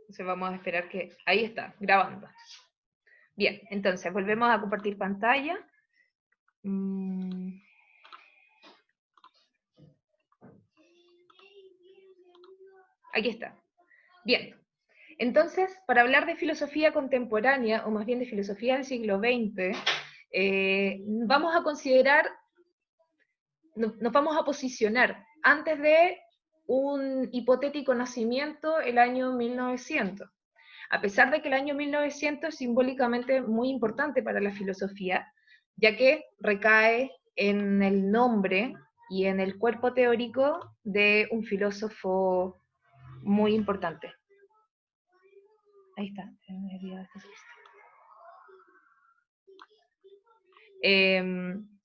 Entonces vamos a esperar que... Ahí está, grabando. Bien, entonces volvemos a compartir pantalla. Aquí está. Bien. Entonces, para hablar de filosofía contemporánea, o más bien de filosofía del siglo XX, vamos a considerar, nos vamos a posicionar antes de un hipotético nacimiento, el año 1900. A pesar de que el año 1900 es simbólicamente muy importante para la filosofía, ya que recae en el nombre y en el cuerpo teórico de un filósofo muy importante. Ahí está.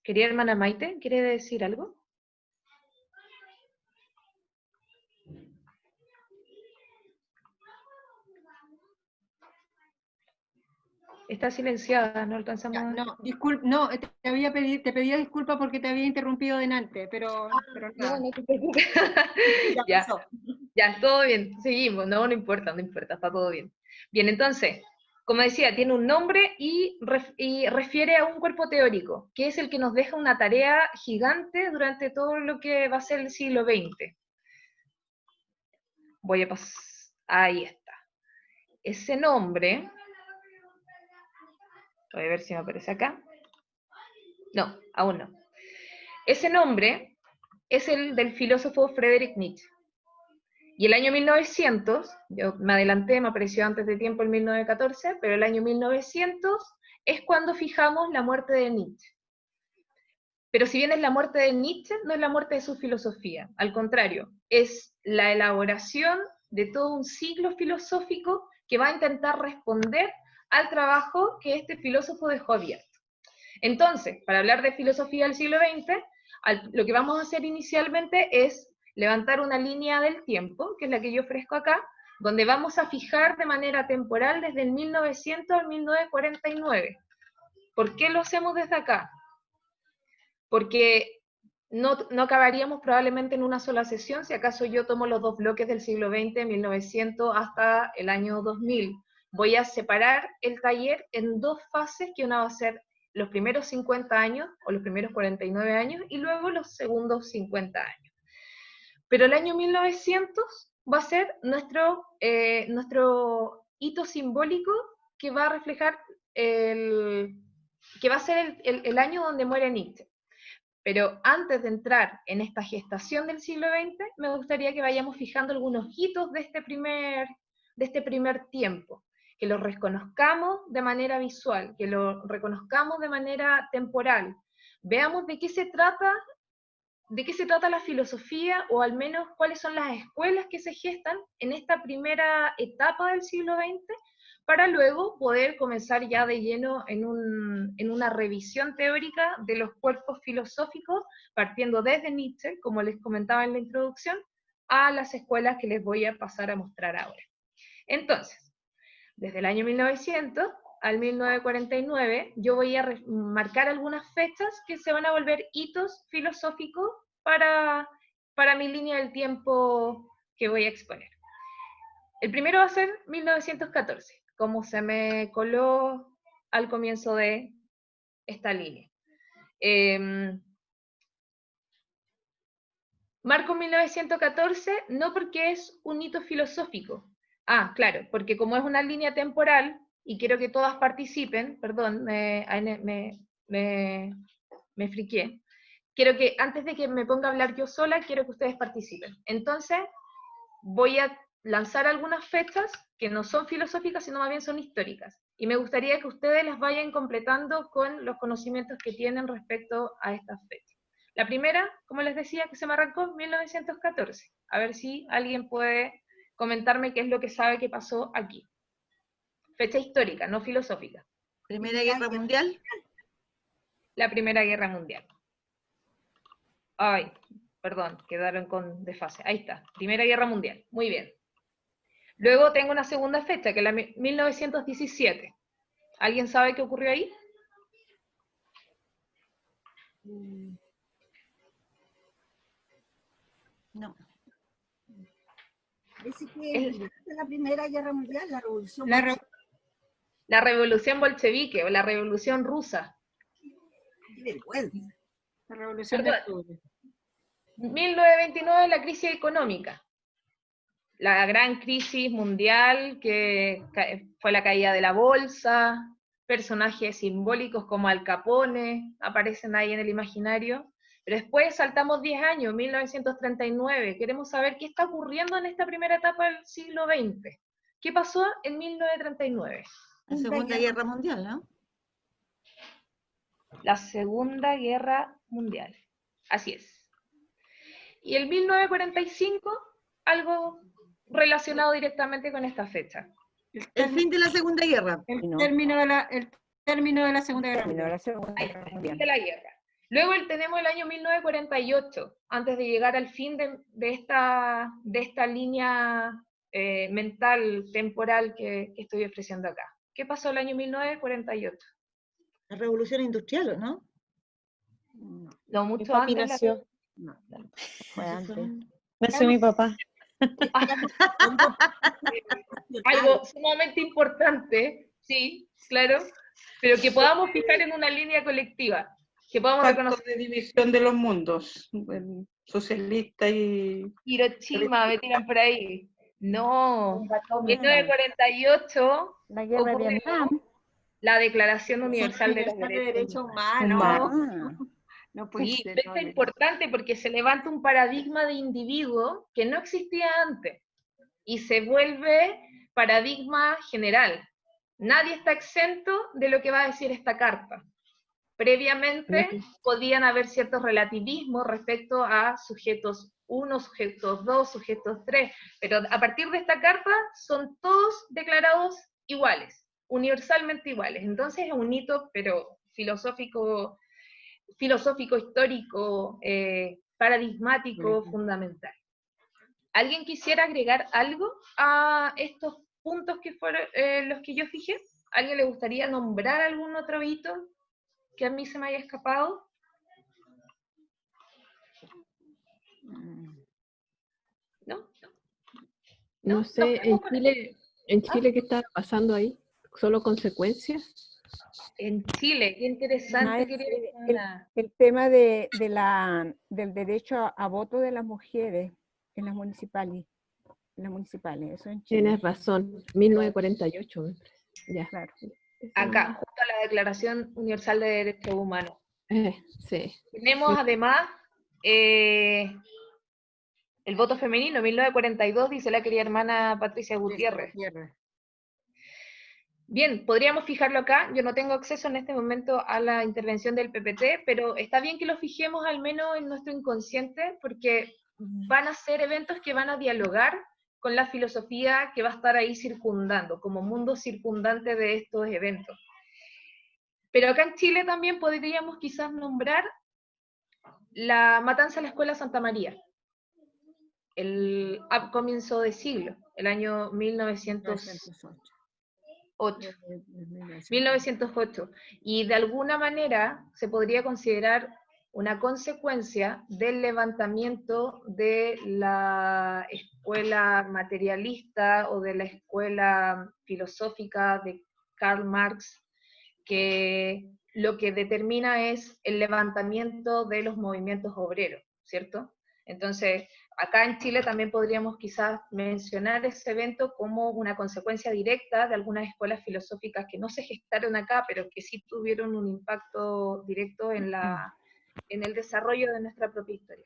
Querida hermana Maite, ¿quiere decir algo? Está silenciada, no alcanzamos a... No, no, te pedía disculpas porque te había interrumpido delante, pero nada. No te preocupes. Ya Ya, pasó. ya, todo bien, seguimos, no importa, está todo bien. Bien, entonces, como decía, tiene un nombre y refiere a un cuerpo teórico, que es el que nos deja una tarea gigante durante todo lo que va a ser el siglo XX. Voy a pasar, ahí está. Ese nombre, voy a ver si me aparece acá. No, aún no. Ese nombre es el del filósofo Friedrich Nietzsche. Y el año 1900, yo me adelanté, me apareció antes de tiempo el 1914, pero el año 1900 es cuando fijamos la muerte de Nietzsche. Pero si bien es la muerte de Nietzsche, no es la muerte de su filosofía, al contrario, es la elaboración de todo un siglo filosófico que va a intentar responder al trabajo que este filósofo dejó abierto. Entonces, para hablar de filosofía del siglo XX, lo que vamos a hacer inicialmente es levantar una línea del tiempo, que es la que yo ofrezco acá, donde vamos a fijar de manera temporal desde el 1900 al 1949. ¿Por qué lo hacemos desde acá? Porque no acabaríamos probablemente en una sola sesión, si acaso yo tomo los dos bloques del siglo XX, 1900 hasta el año 2000. Voy a separar el taller en dos fases, que una va a ser los primeros 50 años, o los primeros 49 años, y luego los segundos 50 años. Pero el año 1900 va a ser nuestro hito simbólico que va a reflejar que va a ser el año donde muere Nietzsche. Pero antes de entrar en esta gestación del siglo XX, me gustaría que vayamos fijando algunos hitos de este primer tiempo, que los reconozcamos de manera visual, que lo reconozcamos de manera temporal. Veamos de qué se trata la filosofía, o al menos cuáles son las escuelas que se gestan en esta primera etapa del siglo XX, para luego poder comenzar ya de lleno en una revisión teórica de los cuerpos filosóficos, partiendo desde Nietzsche, como les comentaba en la introducción, a las escuelas que les voy a pasar a mostrar ahora. Entonces, desde el año 1900 al 1949, yo voy a marcar algunas fechas que se van a volver hitos filosóficos para mi línea del tiempo que voy a exponer. El primero va a ser 1914, como se me coló al comienzo de esta línea. Marco 1914 no porque es un hito filosófico. Ah, claro, porque como es una línea temporal y quiero que todas participen, perdón, me friqué. Quiero que antes de que me ponga a hablar yo sola, quiero que ustedes participen. Entonces, voy a lanzar algunas fechas que no son filosóficas, sino más bien son históricas. Y me gustaría que ustedes las vayan completando con los conocimientos que tienen respecto a estas fechas. La primera, como les decía, que se me arrancó en 1914. A ver si alguien puede comentarme qué es lo que sabe que pasó aquí. Fecha histórica, no filosófica. ¿Primera Guerra Mundial? La Primera Guerra Mundial. Ay, perdón, quedaron con desfase. Ahí está, Primera Guerra Mundial. Muy bien. Luego tengo una segunda fecha, que es la 1917. ¿Alguien sabe qué ocurrió ahí? No. Parece que durante la Primera Guerra Mundial, la Revolución La re- Bolchevique. La revolución bolchevique o la revolución rusa. Qué vergüenza. la Revolución de Perdón. Octubre. 1929, la crisis económica. La gran crisis mundial que fue la caída de la bolsa, personajes simbólicos como Al Capone aparecen ahí en el imaginario. Pero después saltamos 10 años, 1939. Queremos saber qué está ocurriendo en esta primera etapa del siglo XX. ¿Qué pasó en 1939? La Segunda Guerra Mundial, ¿no? La Segunda Guerra Mundial. Así es. Y el 1945, algo relacionado directamente con esta fecha. El fin de la Segunda Guerra. El No. término de la Segunda Guerra Terminó Mundial. la Segunda Ahí Guerra está, el fin Mundial. de la guerra. Luego tenemos el año 1948, antes de llegar al fin de esta línea mental, temporal que estoy ofreciendo acá. ¿Qué pasó el año 1948? La Revolución Industrial, ¿o no? No, Mi mucho papi antes. nació. Fue antes. Nació mi papá. Algo sumamente importante, sí, claro, pero que podamos fijar en una línea colectiva, que podamos Pacto reconocer. de división de los mundos, el socialista y... Hiroshima, me tiran por ahí. No, 1948 La guerra de ocurrió Vietnam. la Declaración Universal de los Universal de Derechos Derechos Humanos. Humanos. Ah, No puede Sí, ser. esto es importante porque se levanta un paradigma de individuo que no existía antes y se vuelve paradigma general. Nadie está exento de lo que va a decir esta carta. Previamente podían haber ciertos relativismos respecto a sujetos 1, sujetos 2, sujetos 3, pero a partir de esta carta son todos declarados iguales, universalmente iguales. Entonces es un hito, pero filosófico, histórico, paradigmático, fundamental. ¿Alguien quisiera agregar algo a estos puntos que fueron los que yo fijé? ¿Alguien le gustaría nombrar algún otro hito que a mí se me haya escapado? ¿No? No sé, en quedamos con Chile, ¿qué está pasando ahí? ¿Solo consecuencias? En Chile, qué interesante, Ay, querida sí, Ana. el tema del derecho a voto de las mujeres en las municipales. Eso en Chile. Tienes razón, 1948. me parece. Ya. Claro. Acá, junto a la Declaración Universal de Derechos Humanos. Sí. Tenemos además el voto femenino, 1942, dice la querida hermana Patricia Gutiérrez. Bien, podríamos fijarlo acá. Yo no tengo acceso en este momento a la intervención del PPT, pero está bien que lo fijemos al menos en nuestro inconsciente, porque van a ser eventos que van a dialogar con la filosofía que va a estar ahí circundando, como mundo circundante de estos eventos. Pero acá en Chile también podríamos quizás nombrar la matanza de la Escuela Santa María, a comienzo de siglo, el año 1908. Y de alguna manera se podría considerar una consecuencia del levantamiento de la escuela materialista o de la escuela filosófica de Karl Marx, que lo que determina es el levantamiento de los movimientos obreros, ¿cierto? Entonces, acá en Chile también podríamos quizás mencionar ese evento como una consecuencia directa de algunas escuelas filosóficas que no se gestaron acá, pero que sí tuvieron un impacto directo en el desarrollo de nuestra propia historia.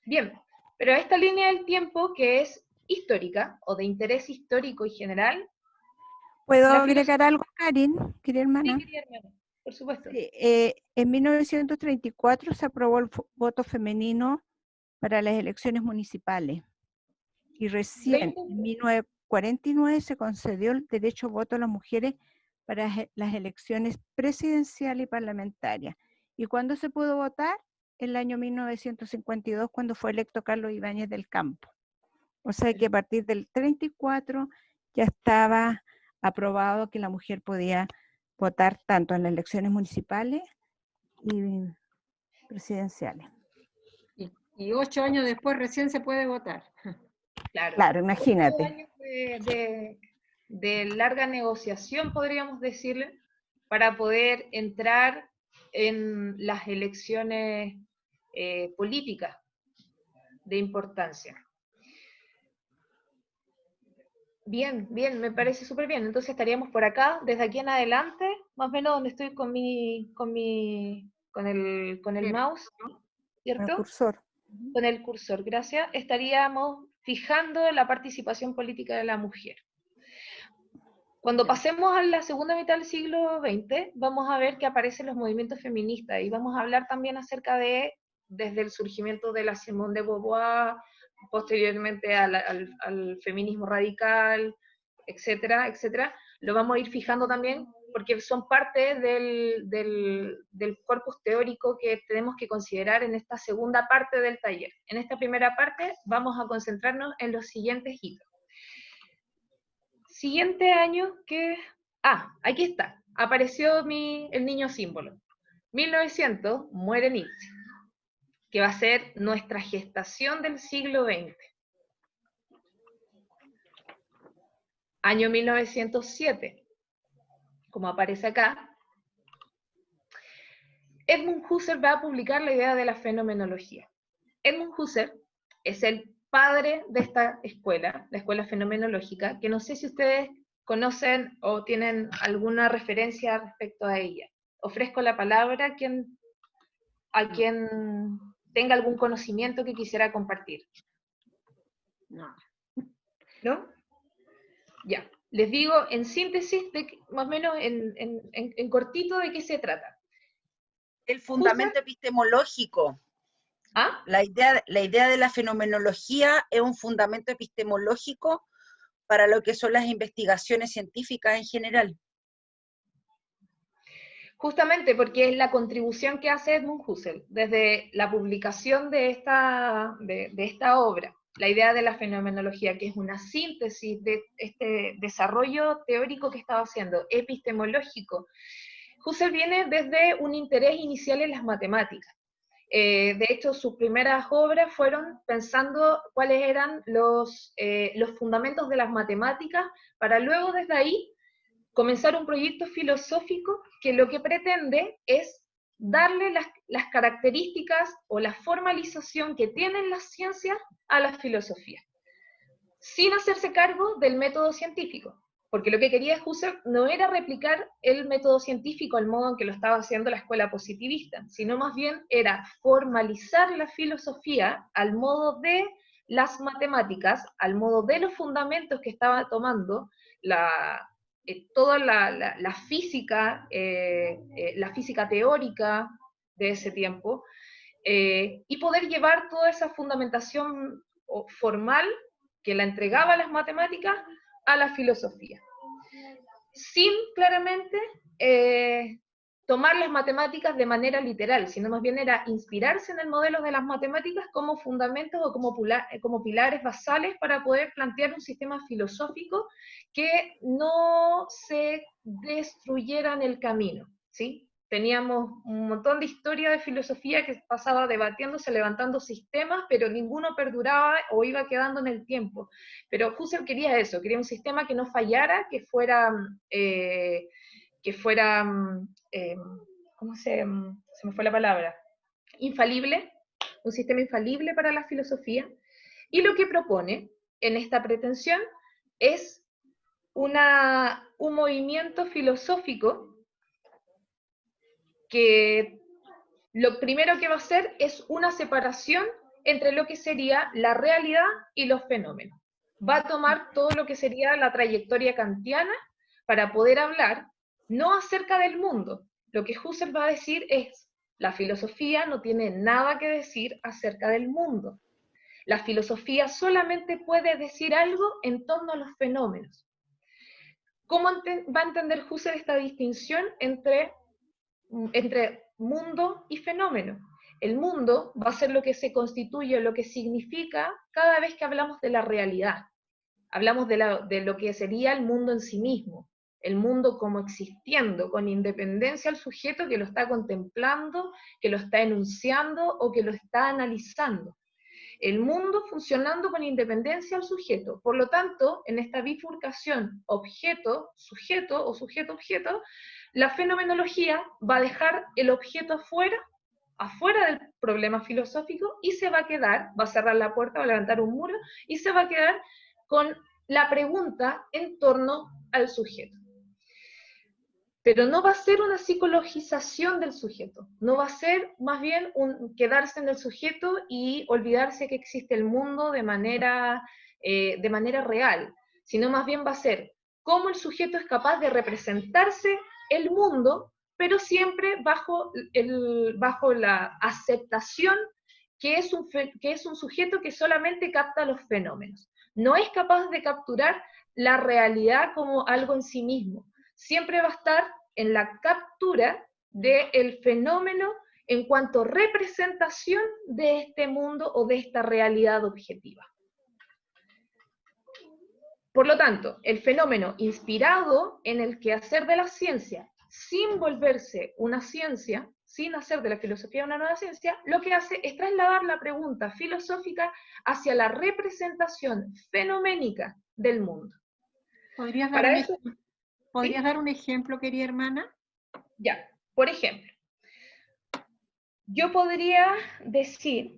Bien, pero esta línea del tiempo que es histórica, o de interés histórico y general. ¿Puedo agregar algo, Karin, querida hermana? Sí, querida hermana, por supuesto. Sí, en 1934 se aprobó el voto femenino para las elecciones municipales y recién en 1949 se concedió el derecho a voto a las mujeres para las elecciones presidenciales y parlamentarias. ¿Y cuándo se pudo votar? En el año 1952, cuando fue electo Carlos Ibáñez del Campo. O sea que a partir del 34 ya estaba aprobado que la mujer podía votar tanto en las elecciones municipales y presidenciales. Y 8 años después recién se puede votar. Claro. Claro, imagínate. 8 años de larga negociación, podríamos decirle, para poder entrar en las elecciones políticas de importancia. Bien, bien, me parece súper bien. Entonces estaríamos por acá, desde aquí en adelante, más o menos donde estoy con el Sí. mouse, El ¿cierto? cursor. Con el cursor, gracias, estaríamos fijando la participación política de la mujer. Cuando pasemos a la segunda mitad del siglo XX, vamos a ver que aparecen los movimientos feministas y vamos a hablar también acerca de, desde el surgimiento de la Simone de Beauvoir, posteriormente al feminismo radical, etcétera, etcétera. Lo vamos a ir fijando también porque son parte del corpus teórico que tenemos que considerar en esta segunda parte del taller. En esta primera parte vamos a concentrarnos en los siguientes hitos. Siguiente año que... aquí está. Apareció el niño símbolo. 1900, muere Nietzsche, que va a ser nuestra gestación del siglo XX. Año 1907, como aparece acá, Edmund Husserl va a publicar la idea de la fenomenología. Edmund Husserl es el padre de esta escuela, la escuela fenomenológica, que no sé si ustedes conocen o tienen alguna referencia respecto a ella. Ofrezco la palabra a quien tenga algún conocimiento que quisiera compartir. No. ¿No? Ya. Les digo en síntesis, más o menos en cortito, de qué se trata. El fundamento epistemológico. ¿Ah? La idea de la fenomenología es un fundamento epistemológico para lo que son las investigaciones científicas en general. Justamente porque es la contribución que hace Edmund Husserl desde la publicación de esta obra, la idea de la fenomenología, que es una síntesis de este desarrollo teórico que estaba haciendo, epistemológico. Husserl viene desde un interés inicial en las matemáticas. De hecho, sus primeras obras fueron pensando cuáles eran los fundamentos de las matemáticas, para luego desde ahí comenzar un proyecto filosófico que lo que pretende es darle las características o la formalización que tienen las ciencias a la filosofía, sin hacerse cargo del método científico. Porque lo que quería Husserl no era replicar el método científico al modo en que lo estaba haciendo la escuela positivista, sino más bien era formalizar la filosofía al modo de las matemáticas, al modo de los fundamentos que estaba tomando toda la física teórica de ese tiempo, y poder llevar toda esa fundamentación formal que la entregaba a las matemáticas a la filosofía, sin claramente tomar las matemáticas de manera literal, sino más bien era inspirarse en el modelo de las matemáticas como fundamentos o como pilares basales para poder plantear un sistema filosófico que no se destruyera en el camino, ¿sí? Teníamos un montón de historia de filosofía que pasaba debatiéndose, levantando sistemas, pero ninguno perduraba o iba quedando en el tiempo. Pero Husserl quería eso, quería un sistema que no fallara, que fuera ¿cómo se me fue la palabra? Infalible, un sistema infalible para la filosofía. Y lo que propone en esta pretensión es un movimiento filosófico que lo primero que va a hacer es una separación entre lo que sería la realidad y los fenómenos. Va a tomar todo lo que sería la trayectoria kantiana para poder hablar no acerca del mundo. Lo que Husserl va a decir es, la filosofía no tiene nada que decir acerca del mundo. La filosofía solamente puede decir algo en torno a los fenómenos. ¿Cómo va a entender Husserl esta distinción entre mundo y fenómeno? El mundo va a ser lo que se constituye, lo que significa cada vez que hablamos de la realidad. Hablamos de lo que sería el mundo en sí mismo, el mundo como existiendo, con independencia al sujeto que lo está contemplando, que lo está enunciando o que lo está analizando. el mundo funcionando con independencia al sujeto. Por lo tanto, en esta bifurcación objeto-sujeto o sujeto-objeto, la fenomenología va a dejar el objeto afuera del problema filosófico, y se va a quedar, va a cerrar la puerta, va a levantar un muro, y se va a quedar con la pregunta en torno al sujeto. Pero no va a ser una psicologización del sujeto, no va a ser más bien quedarse en el sujeto y olvidarse que existe el mundo de manera real, sino más bien va a ser cómo el sujeto es capaz de representarse el mundo, pero siempre bajo la aceptación que es un sujeto que solamente capta los fenómenos. No es capaz de capturar la realidad como algo en sí mismo. Siempre va a estar en la captura del fenómeno en cuanto a representación de este mundo o de esta realidad objetiva. Por lo tanto, el fenómeno inspirado en el quehacer de la ciencia, sin volverse una ciencia, sin hacer de la filosofía una nueva ciencia, lo que hace es trasladar la pregunta filosófica hacia la representación fenoménica del mundo. ¿Podrías ¿Sí? dar un ejemplo, querida hermana? Ya, por ejemplo, yo podría decirte,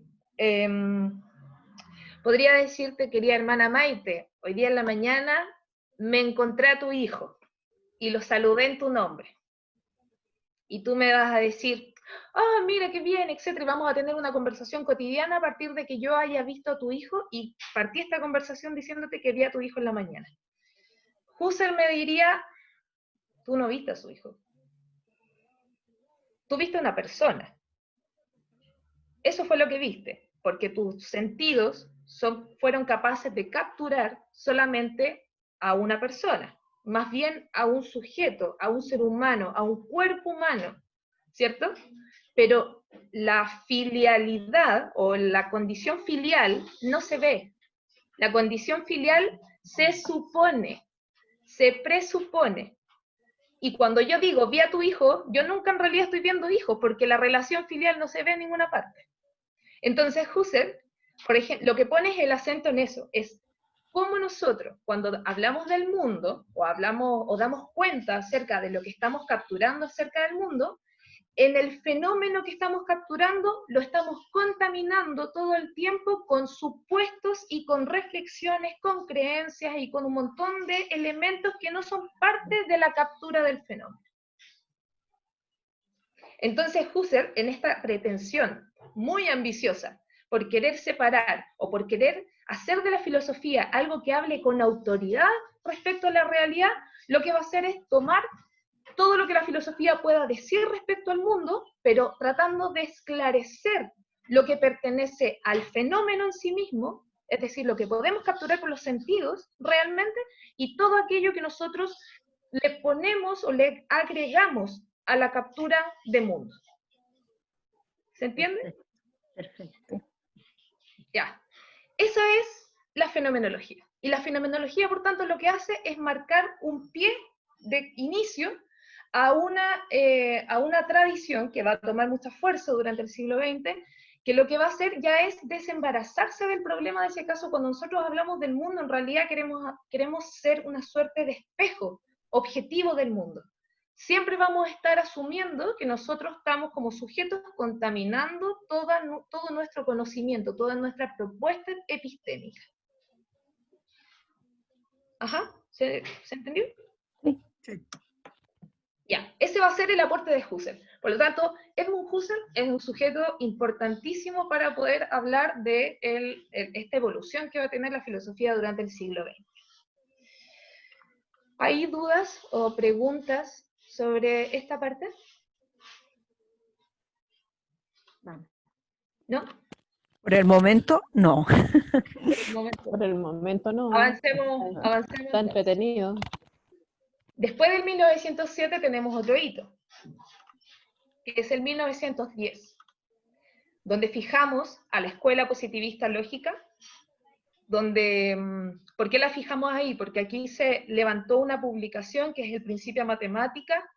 querida hermana Maite, hoy día en la mañana me encontré a tu hijo y lo saludé en tu nombre. Y tú me vas a decir, ah, mira qué bien, etcétera, y vamos a tener una conversación cotidiana a partir de que yo haya visto a tu hijo, y partí esta conversación diciéndote que vi a tu hijo en la mañana. Husserl me diría, tú no viste a su hijo. Tú viste a una persona. Eso fue lo que viste, porque tus sentidos fueron capaces de capturar solamente a una persona, más bien a un sujeto, a un ser humano, a un cuerpo humano, ¿cierto? Pero la filialidad o la condición filial no se ve. La condición filial se supone, se presupone. Y cuando yo digo, vi a tu hijo, yo nunca en realidad estoy viendo hijos, porque la relación filial no se ve en ninguna parte. Entonces Husserl, por ejemplo, lo que pone es el acento en eso, es cómo nosotros, cuando hablamos del mundo, o damos cuenta acerca de lo que estamos capturando acerca del mundo, en el fenómeno que estamos capturando lo estamos contaminando todo el tiempo con supuestos y con reflexiones, con creencias y con un montón de elementos que no son parte de la captura del fenómeno. Entonces Husserl, en esta pretensión muy ambiciosa por querer separar o por querer hacer de la filosofía algo que hable con autoridad respecto a la realidad, lo que va a hacer es tomar todo lo que la filosofía pueda decir respecto al mundo, pero tratando de esclarecer lo que pertenece al fenómeno en sí mismo, es decir, lo que podemos capturar con los sentidos realmente, y todo aquello que nosotros le ponemos o le agregamos a la captura de mundo. ¿Se entiende? Perfecto. Ya. Esa es la fenomenología. Y la fenomenología, por tanto, lo que hace es marcar un pie de inicio a una tradición que va a tomar mucha fuerza durante el siglo XX, que lo que va a hacer ya es desembarazarse del problema de ese caso. Cuando nosotros hablamos del mundo, en realidad queremos ser una suerte de espejo objetivo del mundo. Siempre vamos a estar asumiendo que nosotros estamos como sujetos contaminando todo nuestro conocimiento, toda nuestra propuesta epistémica. Ajá, ¿se entendió? Sí. Ya, ese va a ser el aporte de Husserl. Por lo tanto, Edmund Husserl es un sujeto importantísimo para poder hablar de esta evolución que va a tener la filosofía durante el siglo XX. ¿Hay dudas o preguntas sobre esta parte? ¿No? Por el momento, no. Por el momento no. Avancemos. Está entretenido. Después del 1907 tenemos otro hito, que es el 1910, donde fijamos a la escuela positivista lógica, ¿por qué la fijamos ahí? Porque aquí se levantó una publicación que es el Principia Matemática,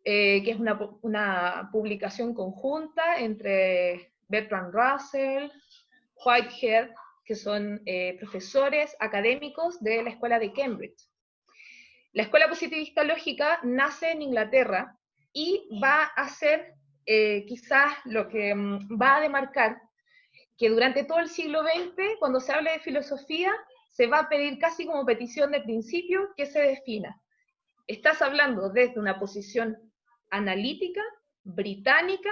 que es una publicación conjunta entre Bertrand Russell, Whitehead, que son profesores académicos de la escuela de Cambridge. La escuela positivista lógica nace en Inglaterra y va a ser quizás lo que va a demarcar que durante todo el siglo XX, cuando se hable de filosofía, se va a pedir casi como petición de principio que se defina. ¿Estás hablando desde una posición analítica, británica,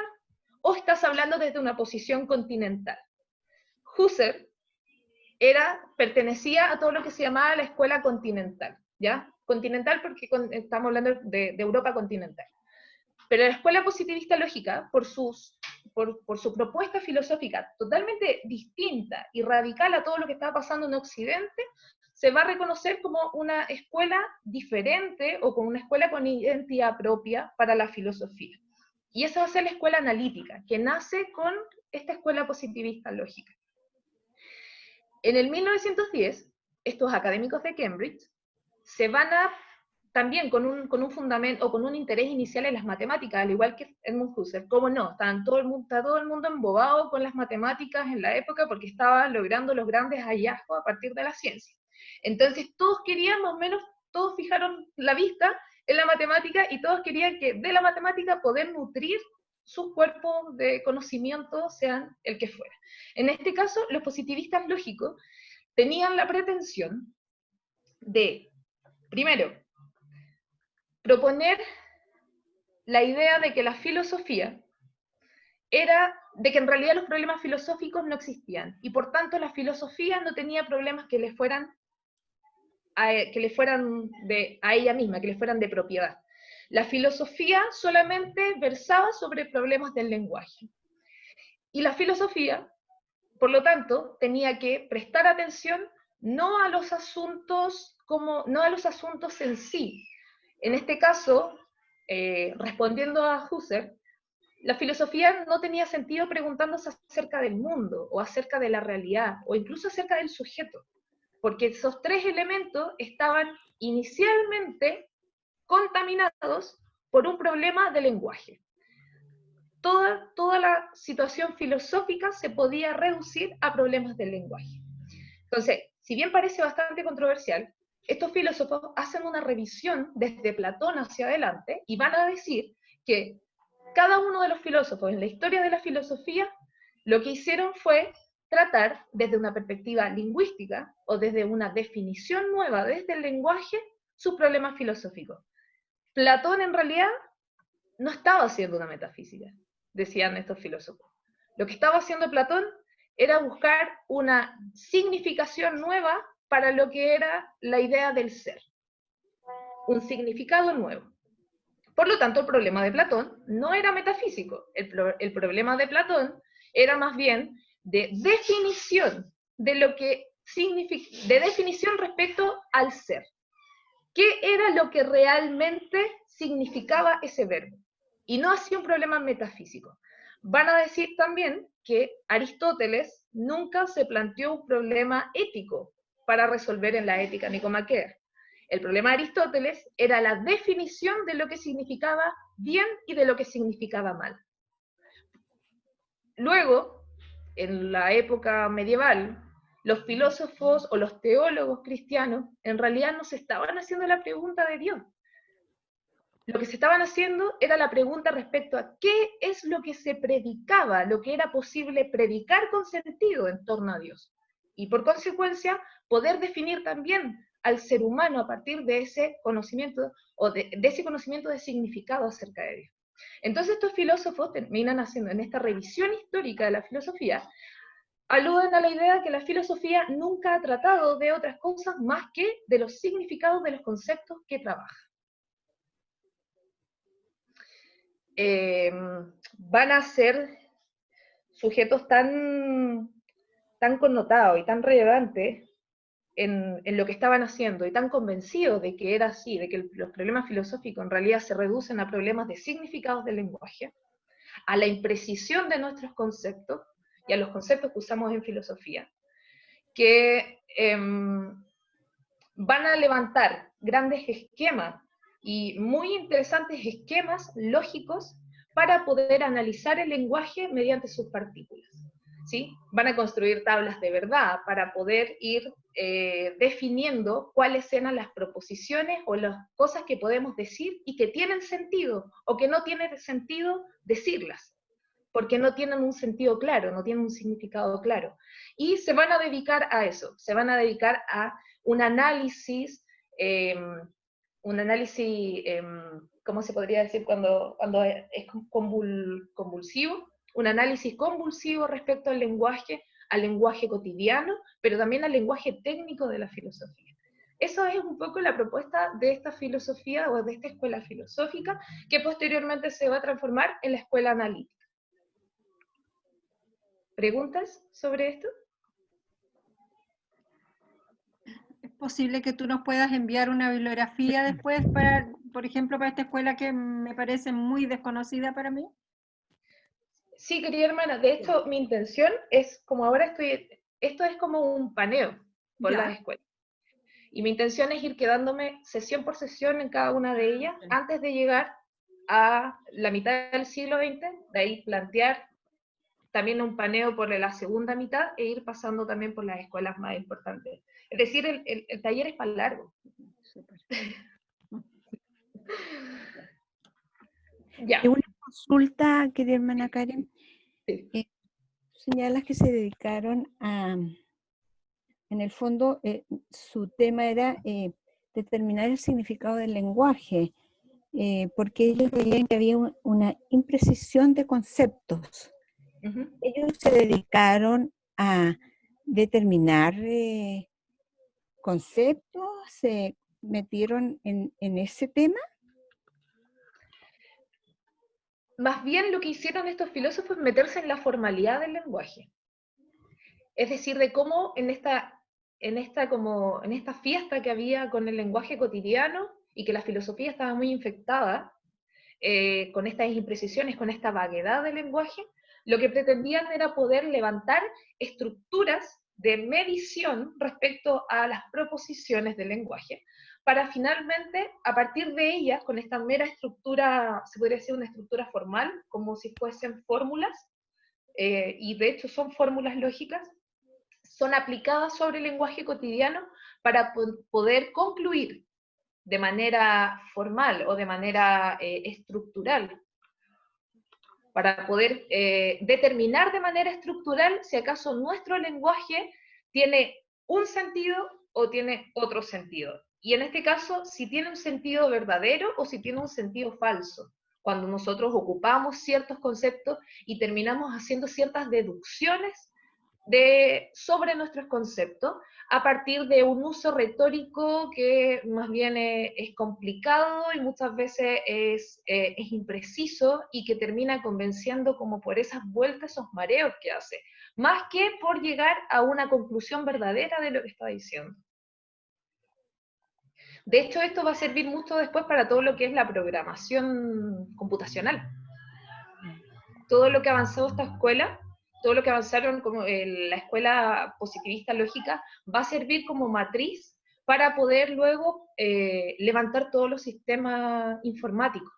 o estás hablando desde una posición continental? Husserl pertenecía a todo lo que se llamaba la escuela continental, ¿ya? Continental porque estamos hablando de Europa continental. Pero la escuela positivista lógica, por su propuesta filosófica totalmente distinta y radical a todo lo que estaba pasando en Occidente, se va a reconocer como una escuela diferente o como una escuela con identidad propia para la filosofía. Y esa va a ser la escuela analítica, que nace con esta escuela positivista lógica. En el 1910, estos académicos de Cambridge se van a, también con un fundamento o con un interés inicial en las matemáticas, al igual que Edmund Husserl, ¿cómo no? Está todo el mundo embobado con las matemáticas en la época porque estaba logrando los grandes hallazgos a partir de la ciencia. Entonces todos querían, más o menos, todos fijaron la vista en la matemática y todos querían que de la matemática poder nutrir sus cuerpos de conocimiento, sean el que fuera. En este caso, los positivistas lógicos tenían la pretensión de, primero, proponer la idea de que la filosofía de que en realidad los problemas filosóficos no existían, y por tanto la filosofía no tenía problemas que le fueran a ella misma, que le fueran de propiedad. La filosofía solamente versaba sobre problemas del lenguaje. Y la filosofía, por lo tanto, tenía que prestar atención no a los asuntos en sí. En este caso, respondiendo a Husserl, la filosofía no tenía sentido preguntándose acerca del mundo, o acerca de la realidad, o incluso acerca del sujeto, porque esos tres elementos estaban inicialmente contaminados por un problema de lenguaje. Toda la situación filosófica se podía reducir a problemas del lenguaje. Entonces, si bien parece bastante controversial, estos filósofos hacen una revisión desde Platón hacia adelante y van a decir que cada uno de los filósofos en la historia de la filosofía lo que hicieron fue tratar desde una perspectiva lingüística o desde una definición nueva desde el lenguaje sus problemas filosóficos. Platón en realidad no estaba haciendo una metafísica, decían estos filósofos. Lo que estaba haciendo Platón era buscar una significación nueva para lo que era la idea del ser, un significado nuevo. Por lo tanto, el problema de Platón no era metafísico, el problema de Platón era más bien de definición de lo que significa, de definición respecto al ser. ¿Qué era lo que realmente significaba ese verbo? Y no hacía un problema metafísico. Van a decir también que Aristóteles nunca se planteó un problema ético para resolver en la ética nicomaquea. El problema de Aristóteles era la definición de lo que significaba bien y de lo que significaba mal. Luego, en la época medieval, los filósofos o los teólogos cristianos en realidad no se estaban haciendo la pregunta de Dios. Lo que se estaban haciendo era la pregunta respecto a qué es lo que se predicaba, lo que era posible predicar con sentido en torno a Dios. Y por consecuencia, poder definir también al ser humano a partir de ese conocimiento, o de ese conocimiento de significado acerca de Dios. Entonces estos filósofos terminan haciendo, en esta revisión histórica de la filosofía, aluden a la idea de que la filosofía nunca ha tratado de otras cosas más que de los significados de los conceptos que trabaja. Van a ser sujetos tan connotados y tan relevantes en lo que estaban haciendo, y tan convencidos de que era así, de que los problemas filosóficos en realidad se reducen a problemas de significados del lenguaje, a la imprecisión de nuestros conceptos, y a los conceptos que usamos en filosofía, que van a levantar grandes esquemas y muy interesantes esquemas lógicos para poder analizar el lenguaje mediante sus partículas. ¿sí? Van a construir tablas de verdad para poder ir definiendo cuáles eran las proposiciones o las cosas que podemos decir y que tienen sentido, o que no tienen sentido decirlas, porque no tienen un sentido claro, no tienen un significado claro. Y se van a dedicar a eso, se van a dedicar a un análisis, ¿cómo se podría decir cuando es convulsivo? Un análisis convulsivo respecto al lenguaje cotidiano, pero también al lenguaje técnico de la filosofía. Eso es un poco la propuesta de esta filosofía o de esta escuela filosófica, que posteriormente se va a transformar en la escuela analítica. ¿Preguntas sobre esto? ¿Es posible que tú nos puedas enviar una bibliografía después, para, por ejemplo, para esta escuela que me parece muy desconocida para mí? Sí, querida hermana, de hecho mi intención es, como ahora esto es como un paneo por Ya. las escuelas. Y mi intención es ir quedándome sesión por sesión en cada una de ellas, antes de llegar a la mitad del siglo XX, de ahí plantear también un paneo por la segunda mitad, e ir pasando también por las escuelas más importantes. Es decir, el taller es para largo. Ya. Y una consulta, querida hermana Karen. Sí. Señalas que se dedicaron a, en el fondo, su tema era determinar el significado del lenguaje, porque ellos veían que había una imprecisión de conceptos. Uh-huh. Ellos se dedicaron a determinar conceptos, se metieron en ese tema. Más bien lo que hicieron estos filósofos es meterse en la formalidad del lenguaje. Es decir, de cómo en esta fiesta que había con el lenguaje cotidiano, y que la filosofía estaba muy infectada con estas imprecisiones, con esta vaguedad del lenguaje, lo que pretendían era poder levantar estructuras de medición respecto a las proposiciones del lenguaje, para finalmente, a partir de ellas, con esta mera estructura, se podría decir una estructura formal, como si fuesen fórmulas, y de hecho son fórmulas lógicas, son aplicadas sobre el lenguaje cotidiano para poder concluir de manera formal o de manera estructural, para poder determinar de manera estructural si acaso nuestro lenguaje tiene un sentido o tiene otro sentido. Y en este caso, si tiene un sentido verdadero o si tiene un sentido falso, cuando nosotros ocupamos ciertos conceptos y terminamos haciendo ciertas deducciones sobre nuestros conceptos, a partir de un uso retórico que más bien es complicado y muchas veces es impreciso, y que termina convenciendo como por esas vueltas, esos mareos que hace, más que por llegar a una conclusión verdadera de lo que está diciendo. De hecho, esto va a servir mucho después para todo lo que es la programación computacional. Todo lo que avanzó esta escuela, todo lo que avanzaron como la escuela positivista lógica, va a servir como matriz para poder luego levantar todos los sistemas informáticos.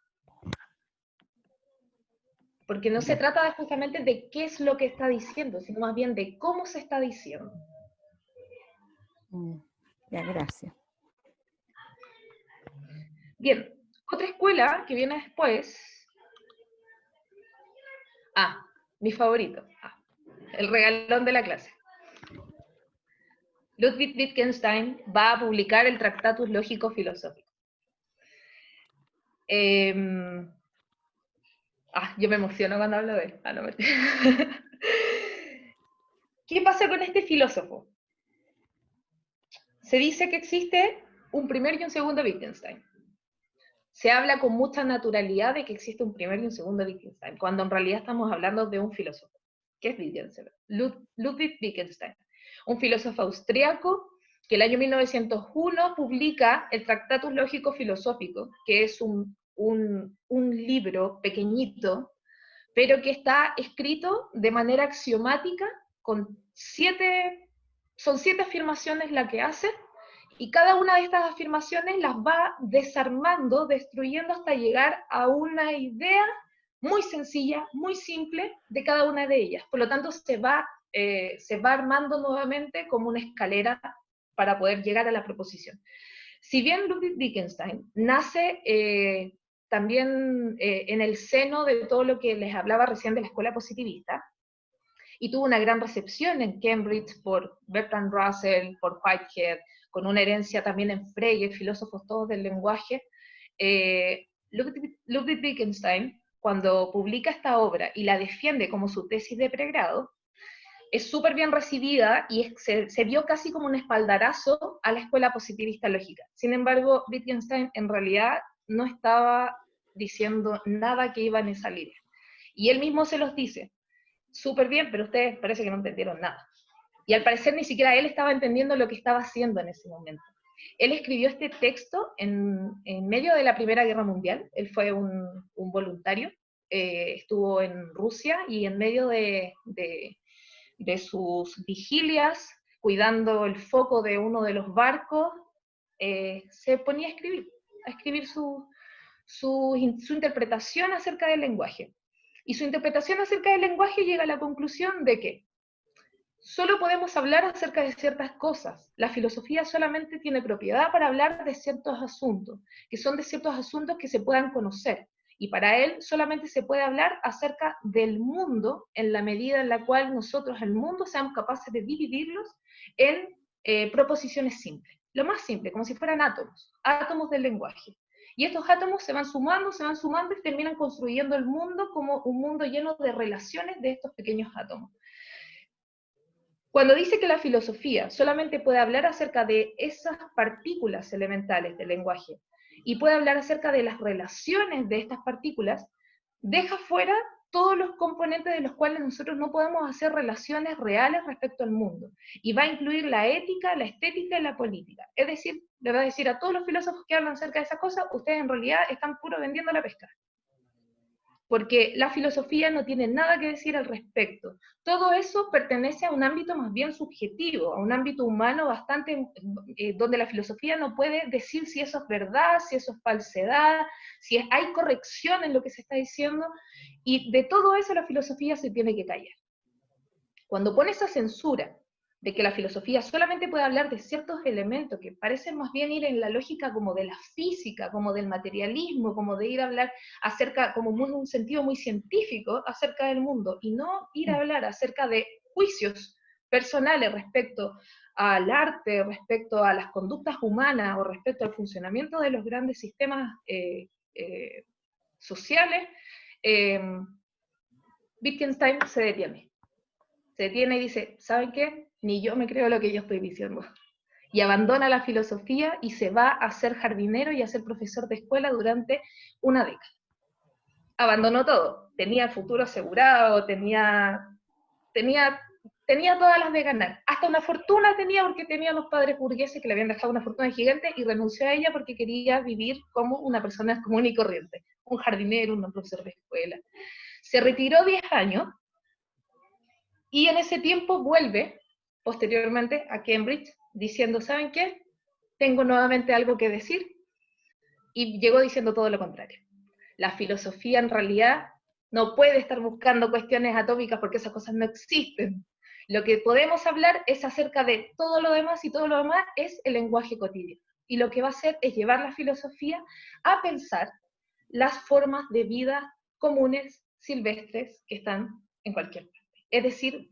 Porque no se trata justamente de qué es lo que está diciendo, sino más bien de cómo se está diciendo. Ya, gracias. Bien, otra escuela que viene después. Mi favorito. El regalón de la clase. Ludwig Wittgenstein va a publicar el Tractatus Lógico Filosófico. Yo me emociono cuando hablo de él. No, ¿qué pasa con este filósofo? Se dice que existe un primer y un segundo Wittgenstein. Se habla con mucha naturalidad de que existe un primer y un segundo Wittgenstein, cuando en realidad estamos hablando de un filósofo. ¿Qué es Wittgenstein? Ludwig Wittgenstein, un filósofo austriaco que el año 1901 publica el Tractatus Lógico Filosófico, que es un libro pequeñito, pero que está escrito de manera axiomática, son 7 afirmaciones las que hace, y cada una de estas afirmaciones las va desarmando, destruyendo, hasta llegar a una idea muy sencilla, muy simple de cada una de ellas. Por lo tanto, se va se va armando nuevamente como una escalera para poder llegar a la proposición. Si bien Ludwig Wittgenstein nace también en el seno de todo lo que les hablaba recién de la escuela positivista, y tuvo una gran recepción en Cambridge por Bertrand Russell, por Whitehead, con una herencia también en Frege, filósofos todos del lenguaje, Ludwig Wittgenstein, cuando publica esta obra y la defiende como su tesis de pregrado, es súper bien recibida y se vio casi como un espaldarazo a la escuela positivista lógica. Sin embargo, Wittgenstein en realidad no estaba diciendo nada que iba en esa línea. Y él mismo se los dice, súper bien, pero ustedes parece que no entendieron nada. Y al parecer ni siquiera él estaba entendiendo lo que estaba haciendo en ese momento. Él escribió este texto en medio de la Primera Guerra Mundial, él fue un voluntario, estuvo en Rusia y en medio de sus vigilias, cuidando el foco de uno de los barcos, se ponía a escribir su interpretación acerca del lenguaje. Y su interpretación acerca del lenguaje llega a la conclusión de que solo podemos hablar acerca de ciertas cosas. La filosofía solamente tiene propiedad para hablar de ciertos asuntos, que son de ciertos asuntos que se puedan conocer. Y para él solamente se puede hablar acerca del mundo en la medida en la cual nosotros el mundo seamos capaces de dividirlos en proposiciones simples. Lo más simple, como si fueran átomos del lenguaje. Y estos átomos se van sumando y terminan construyendo el mundo como un mundo lleno de relaciones de estos pequeños átomos. Cuando dice que la filosofía solamente puede hablar acerca de esas partículas elementales del lenguaje y puede hablar acerca de las relaciones de estas partículas, deja fuera todos los componentes de los cuales nosotros no podemos hacer relaciones reales respecto al mundo. Y va a incluir la ética, la estética y la política. Es decir, le va a decir a todos los filósofos que hablan acerca de esas cosas, ustedes en realidad están puro vendiendo la pesca. Porque la filosofía no tiene nada que decir al respecto. Todo eso pertenece a un ámbito más bien subjetivo, a un ámbito humano bastante, donde la filosofía no puede decir si eso es verdad, si eso es falsedad, si hay corrección en lo que se está diciendo, y de todo eso la filosofía se tiene que callar. Cuando pone esa censura de que la filosofía solamente puede hablar de ciertos elementos que parecen más bien ir en la lógica como de la física, como del materialismo, como de ir a hablar acerca, como en un sentido muy científico, acerca del mundo, y no ir a hablar acerca de juicios personales respecto al arte, respecto a las conductas humanas, o respecto al funcionamiento de los grandes sistemas sociales, Wittgenstein se detiene y dice, ¿saben qué? Ni yo me creo lo que yo estoy diciendo. Y abandona la filosofía y se va a ser jardinero y a ser profesor de escuela durante una década. Abandonó todo. Tenía futuro asegurado, tenía todas las de ganar. Hasta una fortuna tenía porque tenía los padres burgueses que le habían dejado una fortuna gigante y renunció a ella porque quería vivir como una persona común y corriente. Un jardinero, un profesor de escuela. Se retiró 10 años y en ese tiempo vuelve posteriormente a Cambridge, diciendo, ¿saben qué? Tengo nuevamente algo que decir, y llegó diciendo todo lo contrario. La filosofía en realidad no puede estar buscando cuestiones atómicas porque esas cosas no existen. Lo que podemos hablar es acerca de todo lo demás, y todo lo demás es el lenguaje cotidiano. Y lo que va a hacer es llevar la filosofía a pensar las formas de vida comunes, silvestres, que están en cualquier parte. Es decir,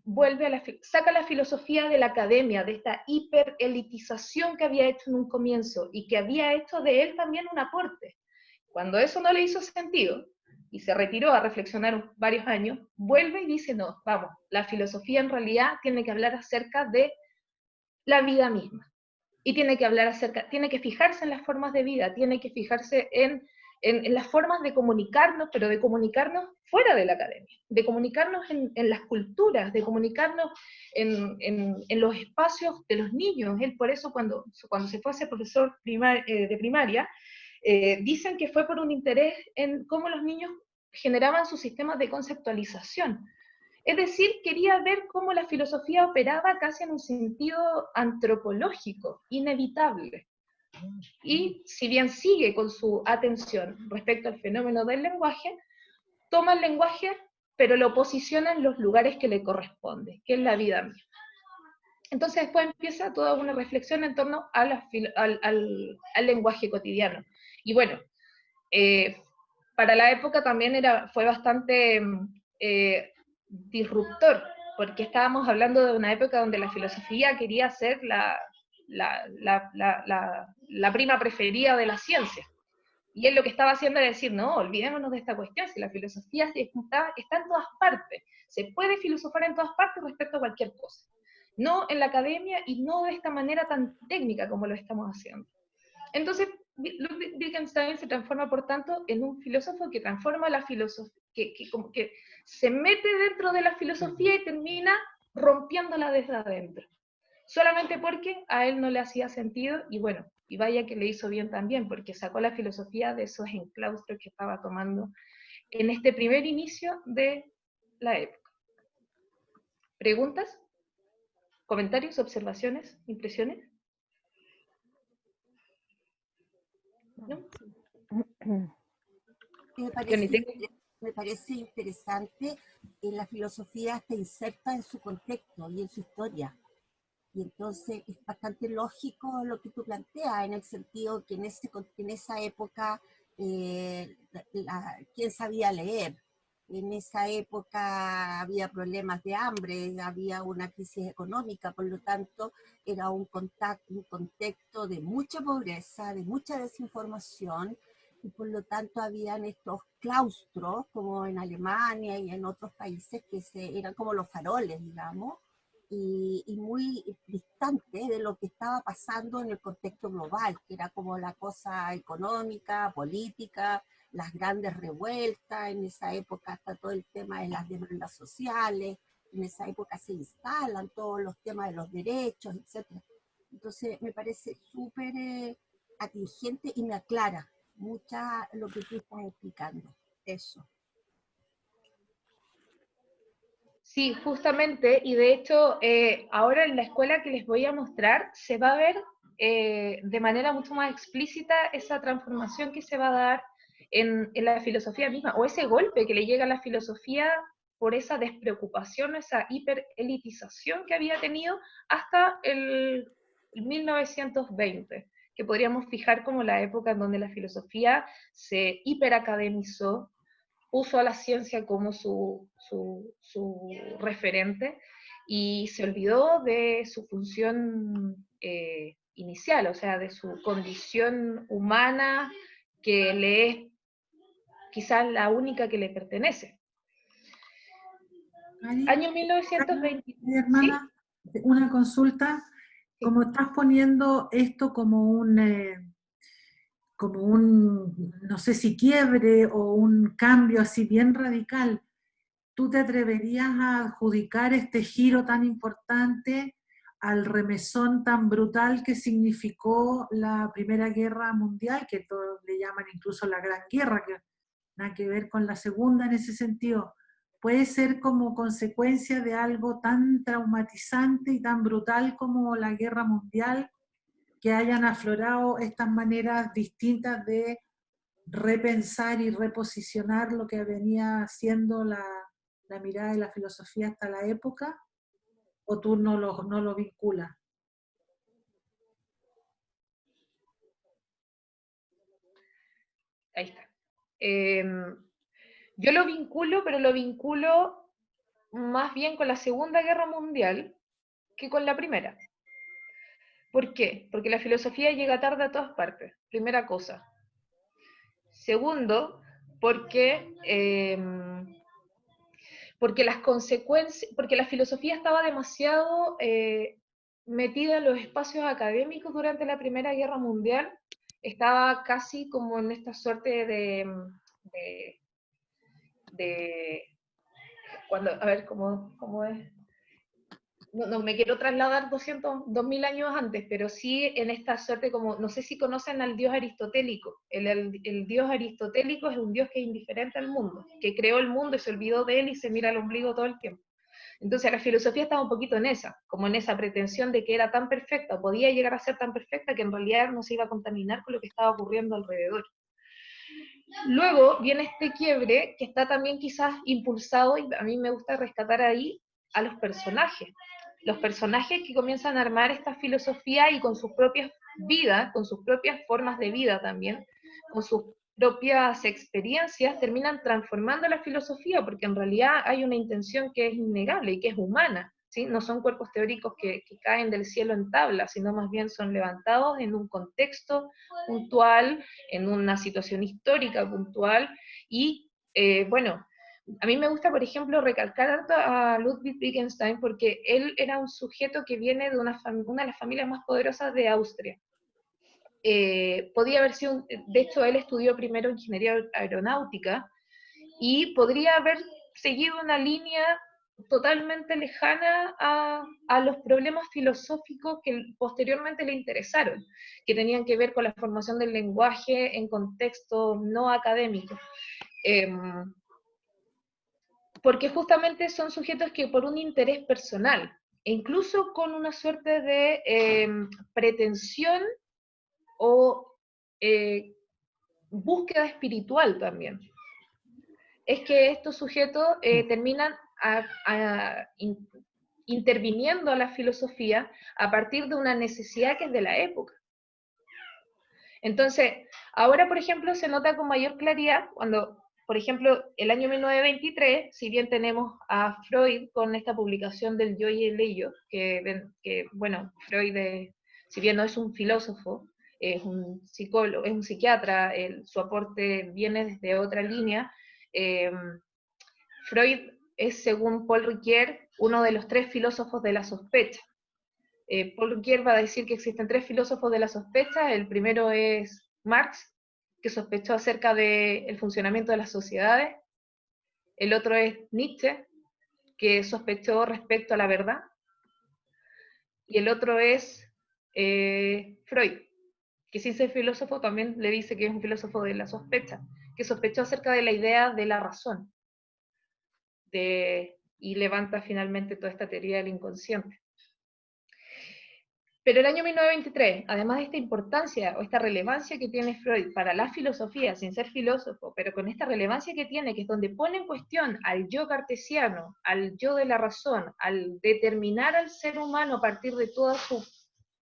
saca la filosofía de la academia, de esta hiperelitización que había hecho en un comienzo y que había hecho de él también un aporte. Cuando eso no le hizo sentido y se retiró a reflexionar varios años, vuelve y dice, no, vamos, la filosofía en realidad tiene que hablar acerca de la vida misma. Y tiene que fijarse en las formas de vida, tiene que fijarse en las formas de comunicarnos, pero de comunicarnos fuera de la academia, de comunicarnos en las culturas, de comunicarnos en los espacios de los niños. Él por eso cuando se fue a ser profesor de primaria, dicen que fue por un interés en cómo los niños generaban sus sistemas de conceptualización. Es decir, quería ver cómo la filosofía operaba casi en un sentido antropológico, inevitable. Y si bien sigue con su atención respecto al fenómeno del lenguaje, toma el lenguaje pero lo posiciona en los lugares que le corresponde, que es la vida misma. Entonces después empieza toda una reflexión en torno a al lenguaje cotidiano. Y bueno, para la época también fue bastante disruptor, porque estábamos hablando de una época donde la filosofía quería ser la prima preferida de la ciencia. Y él lo que estaba haciendo era decir, no, olvidémonos de esta cuestión, si la filosofía está en todas partes, se puede filosofar en todas partes respecto a cualquier cosa. No en la academia y no de esta manera tan técnica como lo estamos haciendo. Entonces, Wittgenstein se transforma, por tanto, en un filósofo que transforma la filosofía, como que se mete dentro de la filosofía y termina rompiéndola desde adentro. Solamente porque a él no le hacía sentido, y bueno, y vaya que le hizo bien también, porque sacó la filosofía de esos enclaustros que estaba tomando en este primer inicio de la época. ¿Preguntas? ¿Comentarios? ¿Observaciones? ¿Impresiones? ¿No? Me parece interesante que la filosofía está inserta en su contexto y en su historia. Y entonces es bastante lógico lo que tú planteas, en el sentido que en esa época, ¿quién sabía leer? En esa época había problemas de hambre, había una crisis económica, por lo tanto era un contexto de mucha pobreza, de mucha desinformación, y por lo tanto habían estos claustros, como en Alemania y en otros países, que eran como los faroles, digamos, y muy distante de lo que estaba pasando en el contexto global, que era como la cosa económica, política, las grandes revueltas. En esa época está todo el tema de las demandas sociales, en esa época se instalan todos los temas de los derechos, etc. Entonces me parece súper atingente y me aclara mucho lo que tú estás explicando. Eso. Sí, justamente, y de hecho, ahora en la escuela que les voy a mostrar, se va a ver de manera mucho más explícita esa transformación que se va a dar en la filosofía misma, o ese golpe que le llega a la filosofía por esa despreocupación, esa hiperelitización que había tenido hasta el 1920, que podríamos fijar como la época en donde la filosofía se hiperacademizó, puso a la ciencia como su referente y se olvidó de su función inicial, o sea, de su condición humana que le es quizás la única que le pertenece. Año 1920. Hermana, ¿sí? Una consulta. Sí. Como estás poniendo esto como un, no sé si quiebre o un cambio así bien radical, ¿tú te atreverías a adjudicar este giro tan importante al remesón tan brutal que significó la Primera Guerra Mundial, que todos le llaman incluso la Gran Guerra, que nada que ver con la Segunda en ese sentido? ¿Puede ser como consecuencia de algo tan traumatizante y tan brutal como la Guerra Mundial, que hayan aflorado estas maneras distintas de repensar y reposicionar lo que venía siendo la mirada de la filosofía hasta la época? ¿O tú no lo vinculas? Ahí está. Yo lo vinculo, pero lo vinculo más bien con la Segunda Guerra Mundial que con la Primera. ¿Por qué? Porque la filosofía llega tarde a todas partes, primera cosa. Segundo, porque la filosofía estaba demasiado metida en los espacios académicos durante la Primera Guerra Mundial, estaba casi como en esta suerte de cuando, a ver, ¿cómo es? No me quiero trasladar 2000 años antes, pero sí en esta suerte como, no sé si conocen al dios aristotélico. El dios aristotélico es un dios que es indiferente al mundo, que creó el mundo y se olvidó de él y se mira al ombligo todo el tiempo. Entonces la filosofía estaba un poquito en esa, como en esa pretensión de que era tan perfecta, o podía llegar a ser tan perfecta, que en realidad no se iba a contaminar con lo que estaba ocurriendo alrededor. Luego viene este quiebre que está también quizás impulsado, y a mí me gusta rescatar ahí a los personajes que comienzan a armar esta filosofía y con sus propias vidas, con sus propias formas de vida también, con sus propias experiencias, terminan transformando la filosofía, porque en realidad hay una intención que es innegable y que es humana, ¿sí? No son cuerpos teóricos que caen del cielo en tabla, sino más bien son levantados en un contexto puntual, en una situación histórica puntual, y bueno, a mí me gusta, por ejemplo, recalcar harto a Ludwig Wittgenstein, porque él era un sujeto que viene de una de las familias más poderosas de Austria. Podía haber sido, de hecho, él estudió primero ingeniería aeronáutica, y podría haber seguido una línea totalmente lejana a los problemas filosóficos que posteriormente le interesaron, que tenían que ver con la formación del lenguaje en contextos no académicos. Porque justamente son sujetos que por un interés personal, e incluso con una suerte de pretensión o búsqueda espiritual también, es que estos sujetos terminan interviniendo a la filosofía a partir de una necesidad que es de la época. Entonces, ahora, por ejemplo, se nota con mayor claridad cuando, por ejemplo, el año 1923, si bien tenemos a Freud con esta publicación del Yo y el Ello, que bueno, Freud, si bien no es un filósofo, es un psicólogo, es un psiquiatra, su aporte viene desde otra línea. Freud es, según Paul Ricoeur, uno de los 3 filósofos de la sospecha. Paul Ricoeur va a decir que existen 3 filósofos de la sospecha. El primero es Marx, que sospechó acerca del funcionamiento de las sociedades. El otro es Nietzsche, que sospechó respecto a la verdad. Y el otro es Freud, que sin ser filósofo también le dice que es un filósofo de la sospecha, que sospechó acerca de la idea de la razón, y levanta finalmente toda esta teoría del inconsciente. Pero el año 1923, además de esta importancia o esta relevancia que tiene Freud para la filosofía, sin ser filósofo, pero con esta relevancia que tiene, que es donde pone en cuestión al yo cartesiano, al yo de la razón, al determinar al ser humano a partir de toda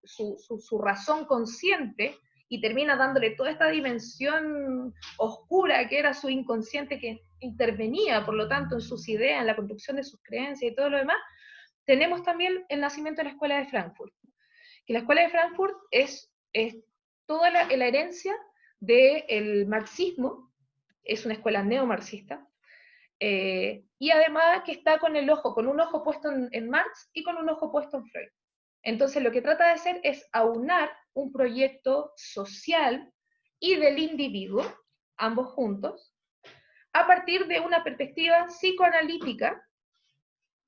su razón consciente, y termina dándole toda esta dimensión oscura que era su inconsciente, que intervenía, por lo tanto, en sus ideas, en la construcción de sus creencias y todo lo demás. Tenemos también el nacimiento de la Escuela de Frankfurt, que la Escuela de Frankfurt es toda la herencia del marxismo, es una escuela neomarxista, y además que está con un ojo puesto en Marx y con un ojo puesto en Freud. Entonces lo que trata de hacer es aunar un proyecto social y del individuo, ambos juntos, a partir de una perspectiva psicoanalítica,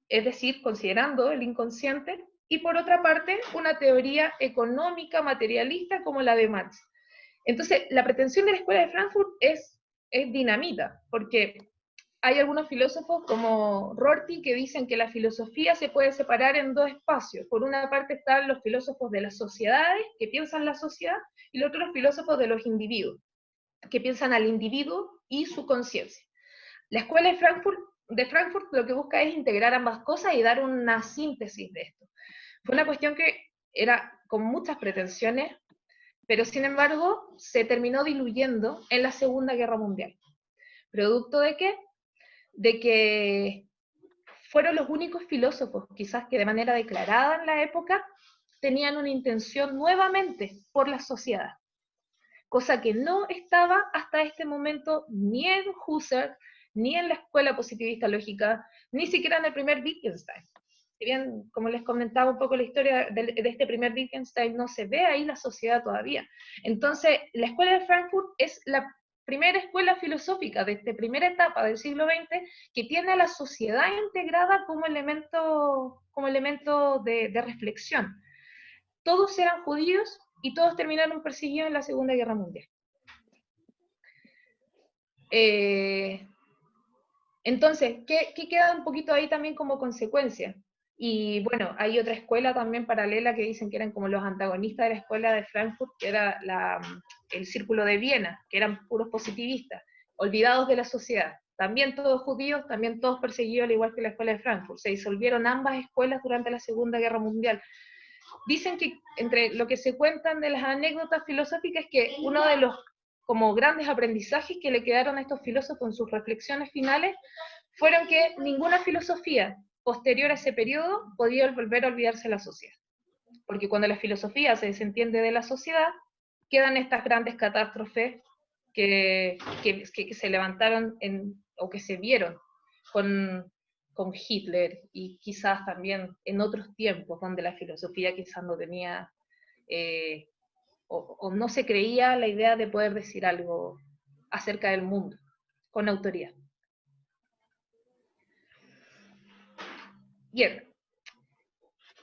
es decir, considerando el inconsciente, y por otra parte, una teoría económica materialista como la de Marx. Entonces, la pretensión de la Escuela de Frankfurt es dinamita, porque hay algunos filósofos como Rorty que dicen que la filosofía se puede separar en 2 espacios. Por una parte están los filósofos de las sociedades, que piensan la sociedad, y los otros filósofos de los individuos, que piensan al individuo y su conciencia. La Escuela de Frankfurt lo que busca es integrar ambas cosas y dar una síntesis de esto. Fue una cuestión que era con muchas pretensiones, pero sin embargo se terminó diluyendo en la Segunda Guerra Mundial. ¿Producto de qué? De que fueron los únicos filósofos, quizás que de manera declarada en la época, tenían una intención nuevamente por la sociedad, cosa que no estaba hasta este momento ni en Husserl, ni en la escuela positivista lógica, ni siquiera en el primer Wittgenstein. Si bien, como les comentaba un poco la historia de este primer Wittgenstein, no se ve ahí la sociedad todavía. Entonces, la Escuela de Frankfurt es la primera escuela filosófica de esta primera etapa del siglo XX que tiene a la sociedad integrada como elemento de reflexión. Todos eran judíos y todos terminaron perseguidos en la Segunda Guerra Mundial. Entonces, ¿qué queda un poquito ahí también como consecuencia? Y bueno, hay otra escuela también paralela que dicen que eran como los antagonistas de la Escuela de Frankfurt, que era el Círculo de Viena, que eran puros positivistas. olvidados de la sociedad. También todos judíos, también todos perseguidos, al igual que la escuela de Frankfurt. Se disolvieron ambas escuelas durante la Segunda Guerra Mundial. Dicen que entre lo que se cuentan de las anécdotas filosóficas es que uno de los como grandes aprendizajes que le quedaron a estos filósofos en sus reflexiones finales fueron que ninguna filosofía posterior a ese periodo podía volver a olvidarse de la sociedad. Porque cuando la filosofía se desentiende de la sociedad, quedan estas grandes catástrofes que se levantaron o que se vieron con Hitler, y quizás también en otros tiempos donde la filosofía quizás no tenía, o no se creía la idea de poder decir algo acerca del mundo con autoridad. Bien.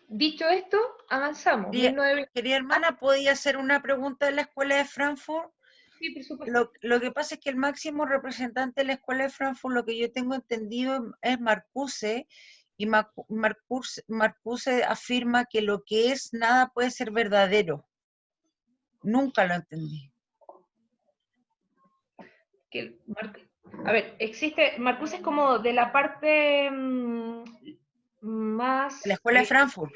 Dicho esto, avanzamos. Querida hermana, ¿podía hacer una pregunta de la escuela de Frankfurt? Sí, por supuesto. Lo que pasa es que el máximo representante de la escuela de Frankfurt, lo que yo tengo entendido, es Marcuse, y Marcuse afirma que lo que es nada puede ser verdadero. Nunca lo entendí. A ver, Marcuse es como de la parte más... De la escuela de Frankfurt.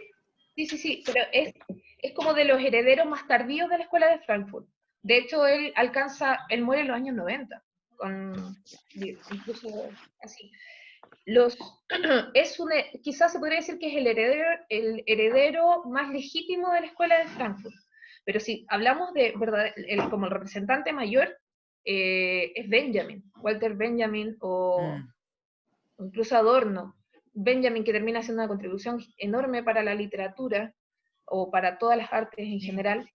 Sí, pero es como de los herederos más tardíos de la escuela de Frankfurt. De hecho, él muere en los años 90, incluso así. Quizás se podría decir que es el heredero más legítimo de la escuela de Frankfurt. Pero si hablamos de como el representante mayor, es Benjamin, Walter Benjamin, o incluso Adorno. Benjamin, que termina haciendo una contribución enorme para la literatura, o para todas las artes en general.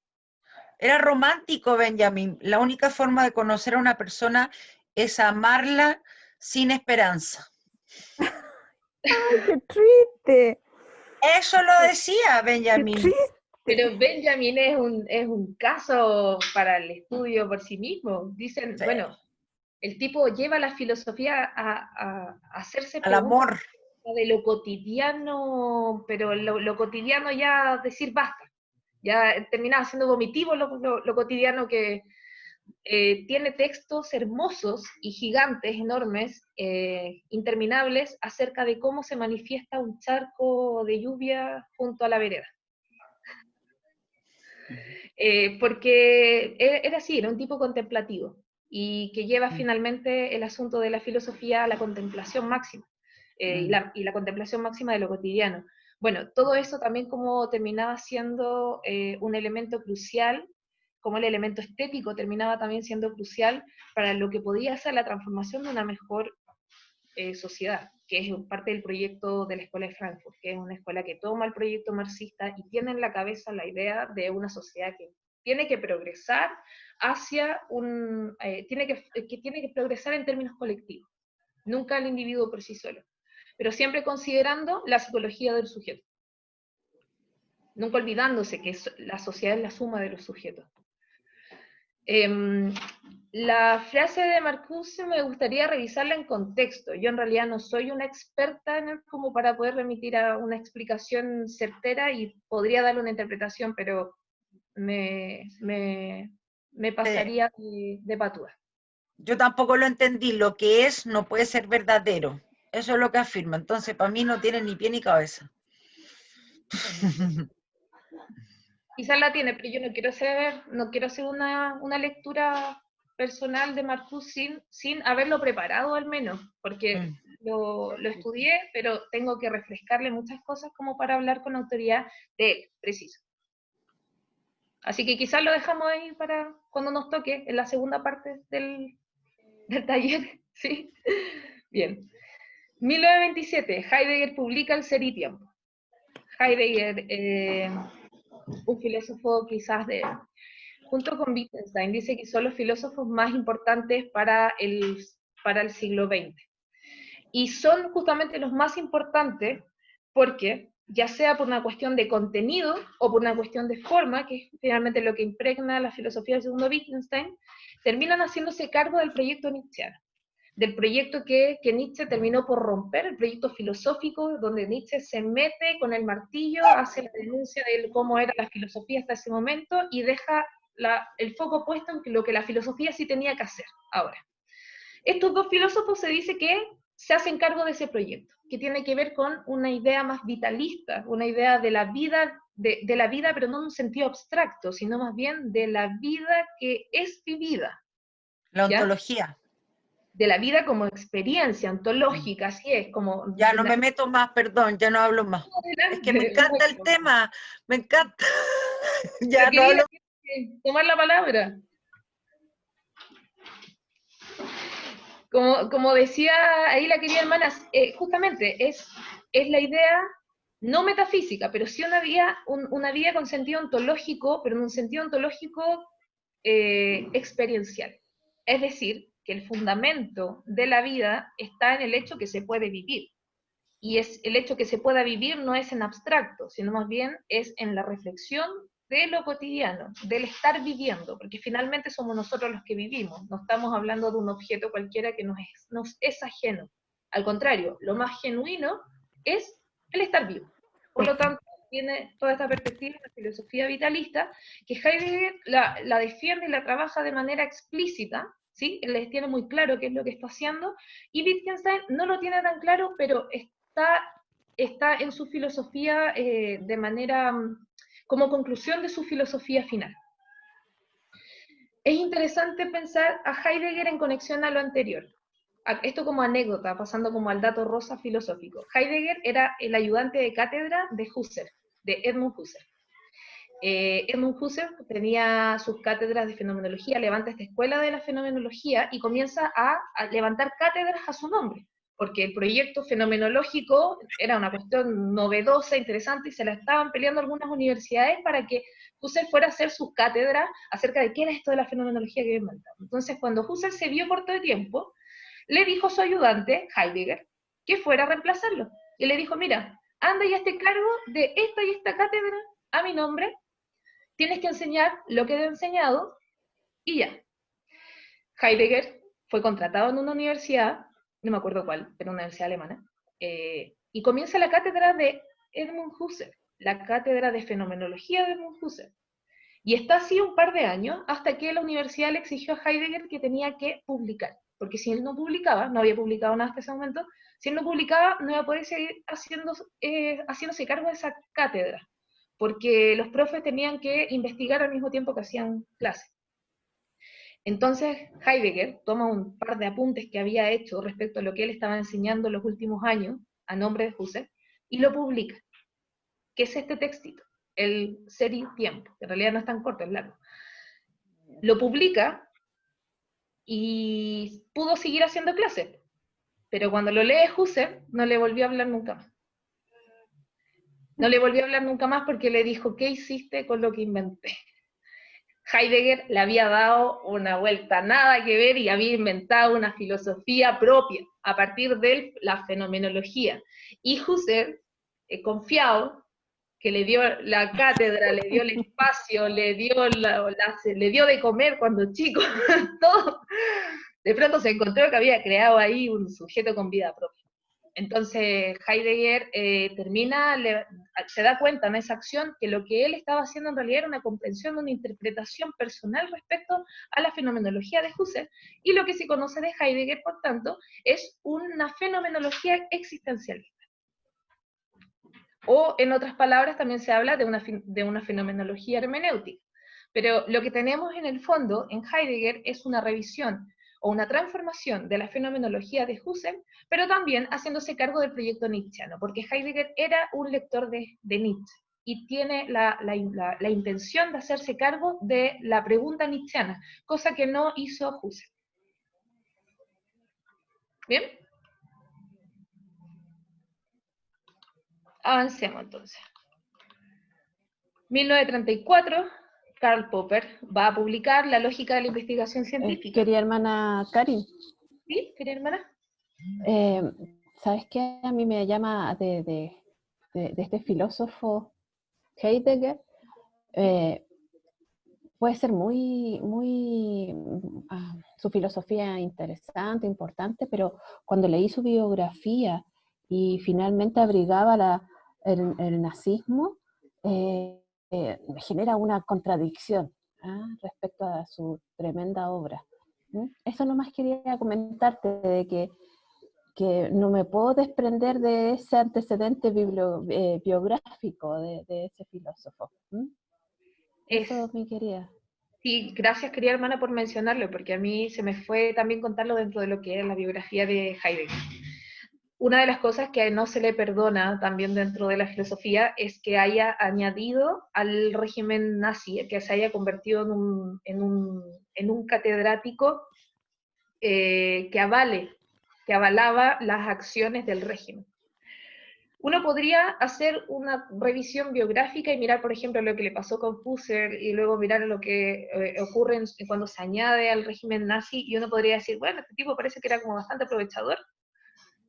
Era romántico Benjamin. La única forma de conocer a una persona es amarla sin esperanza. ¡Ay, qué triste! Eso lo decía Benjamin. ¡Qué triste! Pero Benjamin es un caso para el estudio por sí mismo. Dicen, sí. Bueno, el tipo lleva la filosofía a hacerse al amor de lo cotidiano, pero lo cotidiano ya decir basta. Ya terminaba siendo vomitivo lo cotidiano, que tiene textos hermosos y gigantes, enormes, interminables, acerca de cómo se manifiesta un charco de lluvia junto a la vereda. Porque era así, era un tipo contemplativo, y que lleva finalmente el asunto de la filosofía a la contemplación máxima, y la contemplación máxima de lo cotidiano. Bueno, todo eso también como terminaba siendo un elemento crucial, como el elemento estético terminaba también siendo crucial para lo que podía ser la transformación de una mejor sociedad, que es parte del proyecto de la Escuela de Frankfurt, que es una escuela que toma el proyecto marxista y tiene en la cabeza la idea de una sociedad que tiene que progresar hacia tiene que progresar en términos colectivos, nunca el individuo por sí solo, pero siempre considerando la psicología del sujeto, nunca olvidándose que la sociedad es la suma de los sujetos. La frase de Marcuse me gustaría revisarla en contexto. Yo en realidad no soy una experta en como para poder remitir a una explicación certera, y podría darle una interpretación, pero me pasaría de patúa. Yo tampoco lo entendí. Lo que es no puede ser verdadero. Eso es lo que afirma. Entonces, para mí no tiene ni pie ni cabeza. Quizás la tiene, pero yo no quiero hacer una lectura personal de Marcuse sin haberlo preparado al menos, porque lo estudié, pero tengo que refrescarle muchas cosas como para hablar con autoridad de él, preciso. Así que quizás lo dejamos ahí para cuando nos toque, en la segunda parte del taller, ¿sí? Bien. 1927, Heidegger publica El Ser y Tiempo. Heidegger, un filósofo quizás junto con Wittgenstein, dice que son los filósofos más importantes para el siglo XX. Y son justamente los más importantes porque, ya sea por una cuestión de contenido o por una cuestión de forma, que es finalmente lo que impregna la filosofía del segundo Wittgenstein, terminan haciéndose cargo del proyecto nietzscheano, del proyecto que Nietzsche terminó por romper, el proyecto filosófico, donde Nietzsche se mete con el martillo, hace la denuncia de cómo era la filosofía hasta ese momento, y deja el foco puesto en lo que la filosofía sí tenía que hacer ahora. estos dos filósofos se dice que se hacen cargo de ese proyecto, que tiene que ver con una idea más vitalista, una idea de la vida, de la vida, pero no en un sentido abstracto, sino más bien de la vida que es vivida. La ¿ya? ontología. De la vida como experiencia ontológica, así es, como... Ya no me meto más, perdón, ya no hablo más. Es que me encanta el tema, me encanta. Ya no hablo. Tomar la palabra. Como decía ahí la querida hermana, justamente es la idea no metafísica, pero sí una vida con sentido ontológico, pero en un sentido ontológico experiencial. Es decir, que el fundamento de la vida está en el hecho que se puede vivir. Y el hecho que se pueda vivir no es en abstracto, sino más bien es en la reflexión de lo cotidiano, del estar viviendo, porque finalmente somos nosotros los que vivimos, no estamos hablando de un objeto cualquiera que nos es ajeno. Al contrario, lo más genuino es el estar vivo. Por lo tanto, tiene toda esta perspectiva, la filosofía vitalista, que Heidegger la defiende y la trabaja de manera explícita, ¿sí? Él les tiene muy claro qué es lo que está haciendo, y Wittgenstein no lo tiene tan claro, pero está en su filosofía de manera, como conclusión de su filosofía final. Es interesante pensar a Heidegger en conexión a lo anterior. Esto como anécdota, pasando como al dato rosa filosófico. Heidegger era el ayudante de cátedra de Husserl, de Edmund Husserl. Edmund Husserl tenía sus cátedras de fenomenología, levanta esta escuela de la fenomenología y comienza a levantar cátedras a su nombre, porque el proyecto fenomenológico era una cuestión novedosa, interesante, y se la estaban peleando algunas universidades para que Husserl fuera a hacer sus cátedras acerca de qué era esto de la fenomenología que había inventado. Entonces, cuando Husserl se vio corto de tiempo, le dijo a su ayudante, Heidegger, que fuera a reemplazarlo. Y le dijo, mira, anda y hazte cargo de esta y esta cátedra a mi nombre, tienes que enseñar lo que he enseñado, y ya. Heidegger fue contratado en una universidad, no me acuerdo cuál, pero una universidad alemana, y comienza la cátedra de Edmund Husserl, la cátedra de fenomenología de Edmund Husserl. Y está así un par de años, hasta que la universidad le exigió a Heidegger que tenía que publicar, porque si él no publicaba, no había publicado nada hasta ese momento, si él no publicaba, no iba a poder seguir haciéndose cargo de esa cátedra, porque los profes tenían que investigar al mismo tiempo que hacían clases. Entonces Heidegger toma un par de apuntes que había hecho respecto a lo que él estaba enseñando en los últimos años, a nombre de Husserl, y lo publica, que es este textito, el Ser y Tiempo, que en realidad no es tan corto, es largo. Lo publica y pudo seguir haciendo clases, pero cuando lo lee Husserl, no le volvió a hablar nunca más. No le volvió a hablar nunca más porque le dijo, ¿qué hiciste con lo que inventé? Heidegger le había dado una vuelta nada que ver y había inventado una filosofía propia a partir de la fenomenología. Y Husserl, confiado, que le dio la cátedra, le dio el espacio, le dio de comer cuando chico, todo, de pronto se encontró que había creado ahí un sujeto con vida propia. Entonces Heidegger se da cuenta en esa acción que lo que él estaba haciendo en realidad era una comprensión, una interpretación personal respecto a la fenomenología de Husserl, y lo que se conoce de Heidegger, por tanto, es una fenomenología existencialista. O, en otras palabras, también se habla de una fenomenología hermenéutica. Pero lo que tenemos en el fondo, en Heidegger, es una revisión o una transformación de la fenomenología de Husserl, pero también haciéndose cargo del proyecto nietzscheano, porque Heidegger era un lector de Nietzsche, y tiene la intención de hacerse cargo de la pregunta nietzscheana, cosa que no hizo Husserl. ¿Bien? Avancemos entonces. 1934, Karl Popper va a publicar La lógica de la investigación científica. Querida hermana Karin. ¿Sí, querida hermana? ¿Sabes qué? A mí me llama de este filósofo Heidegger. Puede ser su filosofía interesante, importante, pero cuando leí su biografía y finalmente abrigaba el nazismo, me genera una contradicción respecto a su tremenda obra. Eso nomás quería comentarte, de que no me puedo desprender de ese antecedente biográfico de ese filósofo. Eso me quería. Sí, gracias querida hermana por mencionarlo, porque a mí se me fue también contarlo dentro de lo que es la biografía de Heidegger. Una de las cosas que no se le perdona también dentro de la filosofía es que haya añadido al régimen nazi, que se haya convertido en un catedrático que avalaba las acciones del régimen. Uno podría hacer una revisión biográfica y mirar, por ejemplo, lo que le pasó con Husserl y luego mirar lo que ocurre cuando se añade al régimen nazi, y uno podría decir, bueno, este tipo parece que era como bastante aprovechador,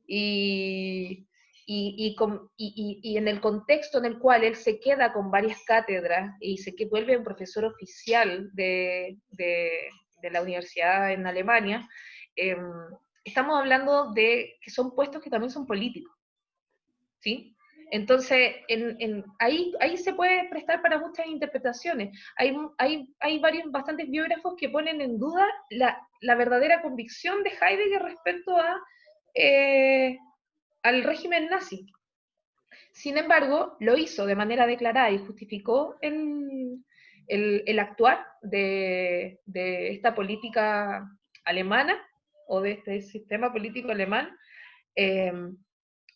y en el contexto en el cual él se queda con varias cátedras y se vuelve un profesor oficial de la universidad en Alemania, estamos hablando de que son puestos que también son políticos, ¿sí? Entonces, ahí se puede prestar para muchas interpretaciones. Hay bastantes biógrafos que ponen en duda la verdadera convicción de Heidegger respecto al régimen nazi. Sin embargo, lo hizo de manera declarada y justificó el actuar de esta política alemana, o de este sistema político alemán,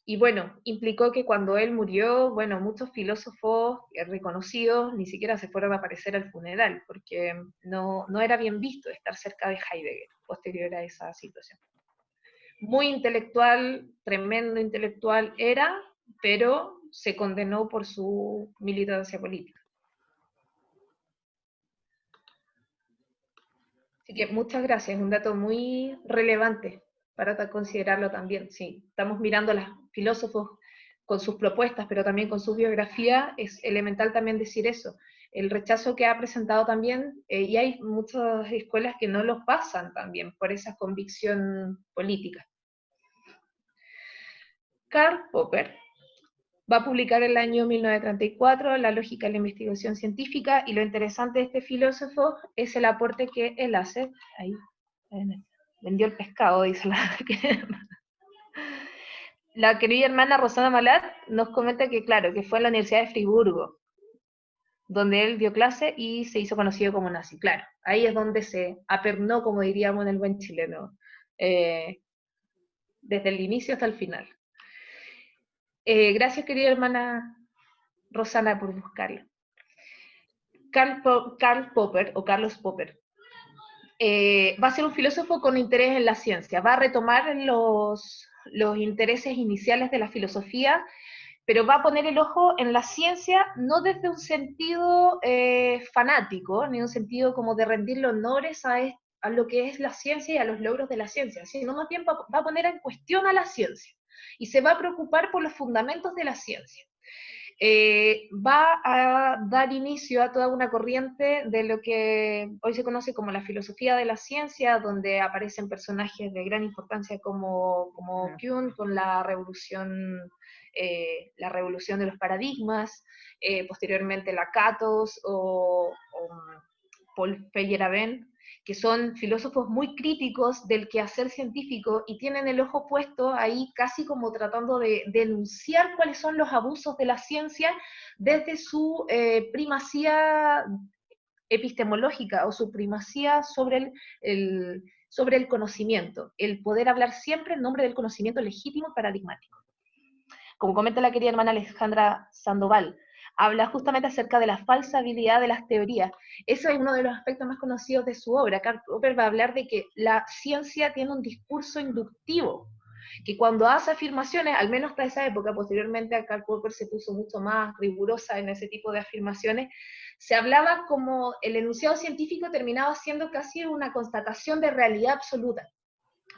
y bueno, implicó que cuando él murió, bueno, muchos filósofos reconocidos ni siquiera se fueron a aparecer al funeral, porque no era bien visto estar cerca de Heidegger posterior a esa situación. Muy intelectual, tremendo intelectual era, pero se condenó por su militancia política. Así que muchas gracias, es un dato muy relevante para considerarlo también. Sí, estamos mirando a los filósofos con sus propuestas, pero también con su biografía, es elemental también decir eso. El rechazo que ha presentado también, y hay muchas escuelas que no lo pasan también por esa convicción política. Karl Popper va a publicar en el año 1934 La lógica de la investigación científica, y lo interesante de este filósofo es el aporte que él hace. Ahí, vendió el pescado, dice la querida hermana Rosana Malat nos comenta que, claro, que fue en la Universidad de Friburgo, donde él dio clase y se hizo conocido como nazi. Claro, ahí es donde se apernó, como diríamos en el buen chileno, desde el inicio hasta el final. Gracias, querida hermana Rosana, por buscarlo. Karl Popper, o Carlos Popper, va a ser un filósofo con interés en la ciencia, va a retomar los intereses iniciales de la filosofía, pero va a poner el ojo en la ciencia no desde un sentido fanático, ni un sentido como de rendirle honores a lo que es la ciencia y a los logros de la ciencia, sino más bien va a poner en cuestión a la ciencia, y se va a preocupar por los fundamentos de la ciencia. Va a dar inicio a toda una corriente de lo que hoy se conoce como la filosofía de la ciencia, donde aparecen personajes de gran importancia como Kuhn con la revolución de los paradigmas, posteriormente Lakatos o Paul Feyerabend, que son filósofos muy críticos del quehacer científico y tienen el ojo puesto ahí casi como tratando de denunciar cuáles son los abusos de la ciencia desde su primacía epistemológica o su primacía sobre el conocimiento, el poder hablar siempre en nombre del conocimiento legítimo y paradigmático. Como comenta la querida hermana Alejandra Sandoval, habla justamente acerca de la falsabilidad de las teorías. Eso es uno de los aspectos más conocidos de su obra. Karl Popper va a hablar de que la ciencia tiene un discurso inductivo, que cuando hace afirmaciones, al menos hasta esa época, posteriormente a Karl Popper se puso mucho más rigurosa en ese tipo de afirmaciones, se hablaba como el enunciado científico terminaba siendo casi una constatación de realidad absoluta.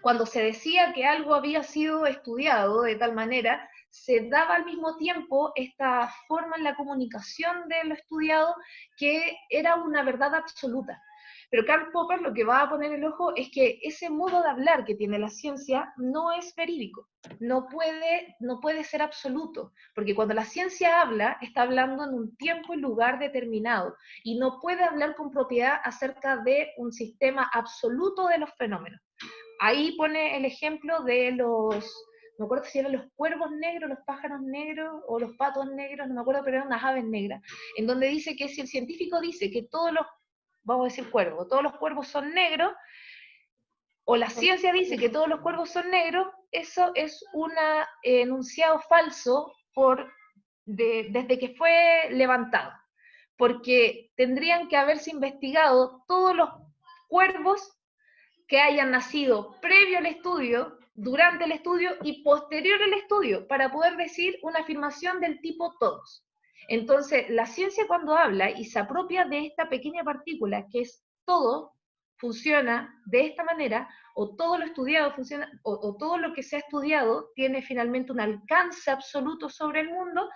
Cuando se decía que algo había sido estudiado de tal manera, se daba al mismo tiempo esta forma en la comunicación de lo estudiado que era una verdad absoluta. Pero Karl Popper lo que va a poner el ojo es que ese modo de hablar que tiene la ciencia no es verídico, no puede ser absoluto, porque cuando la ciencia habla, está hablando en un tiempo y lugar determinado, y no puede hablar con propiedad acerca de un sistema absoluto de los fenómenos. Ahí pone el ejemplo de no me acuerdo si eran los cuervos negros, los pájaros negros, o los patos negros, no me acuerdo, pero eran unas aves negras, en donde dice que si el científico dice que vamos a decir cuervos, todos los cuervos son negros, o la ciencia dice que todos los cuervos son negros, eso es un enunciado falso desde que fue levantado, porque tendrían que haberse investigado todos los cuervos que hayan nacido previo al estudio, durante el estudio y posterior al estudio, para poder decir una afirmación del tipo todos. Entonces, la ciencia cuando habla y se apropia de esta pequeña partícula que es todo, funciona de esta manera, o todo lo estudiado funciona, o todo lo que se ha estudiado tiene finalmente un alcance absoluto sobre el mundo,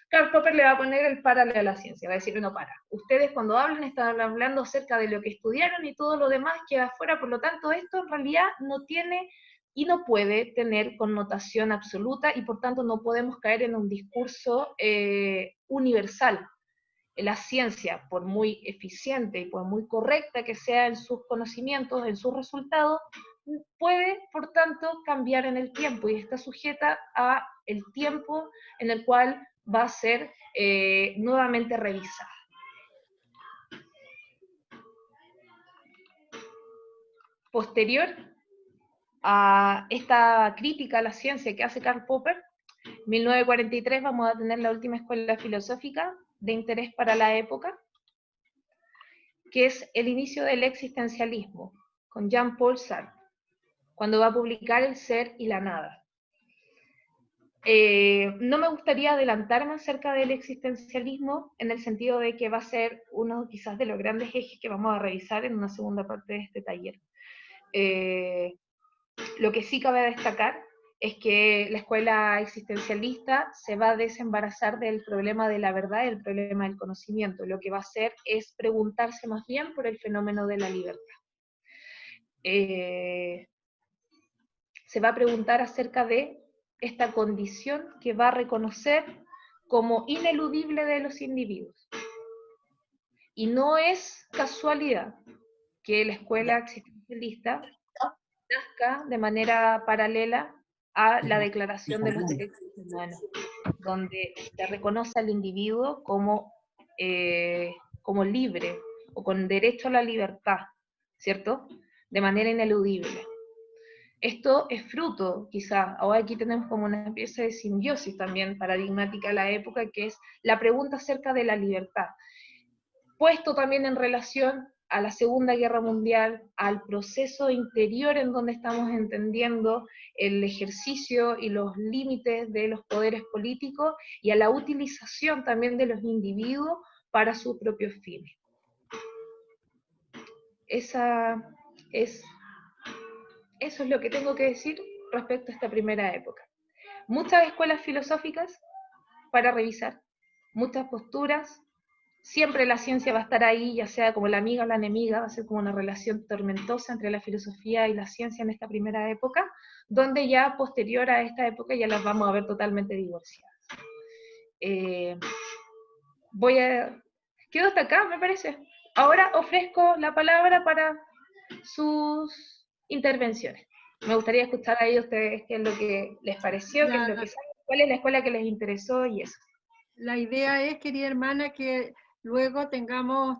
Karl Popper le va a poner el paralelo a la ciencia, va a decir, no, para, ustedes cuando hablan están hablando acerca de lo que estudiaron y todo lo demás queda afuera, por lo tanto esto en realidad no tiene y no puede tener connotación absoluta y por tanto no podemos caer en un discurso universal. La ciencia, por muy eficiente y por muy correcta que sea en sus conocimientos, en sus resultados, puede, por tanto, cambiar en el tiempo y está sujeta a el tiempo en el cual va a ser nuevamente revisada. Posterior a esta crítica a la ciencia que hace Karl Popper, en 1943 vamos a tener la última escuela filosófica de interés para la época, que es el inicio del existencialismo, con Jean-Paul Sartre, cuando va a publicar El ser y la nada. No me gustaría adelantarme acerca del existencialismo en el sentido de que va a ser uno quizás de los grandes ejes que vamos a revisar en una segunda parte de este taller. Lo que sí cabe destacar es que la escuela existencialista se va a desembarazar del problema de la verdad y del problema del conocimiento. Lo que va a hacer es preguntarse más bien por el fenómeno de la libertad. Se va a preguntar acerca de esta condición que va a reconocer como ineludible de los individuos. Y no es casualidad que la escuela existencialista nazca de manera paralela a la Declaración de los Derechos Humanos, donde se reconoce al individuo como libre o con derecho a la libertad, ¿cierto? De manera ineludible. Esto es fruto, quizá, ahora aquí tenemos como una especie de simbiosis también paradigmática de la época, que es la pregunta acerca de la libertad, puesto también en relación a la Segunda Guerra Mundial, al proceso interior en donde estamos entendiendo el ejercicio y los límites de los poderes políticos, y a la utilización también de los individuos para sus propios fines. Eso es lo que tengo que decir respecto a esta primera época. Muchas escuelas filosóficas para revisar, muchas posturas, siempre la ciencia va a estar ahí, ya sea como la amiga o la enemiga, va a ser como una relación tormentosa entre la filosofía y la ciencia en esta primera época, donde ya posterior a esta época ya las vamos a ver totalmente divorciadas. Quedo hasta acá, me parece. Ahora ofrezco la palabra para sus intervenciones. Me gustaría escuchar ahí a ustedes qué es lo que les pareció, qué es lo que saben, cuál es la escuela que les interesó y eso. La idea es, querida hermana, que luego tengamos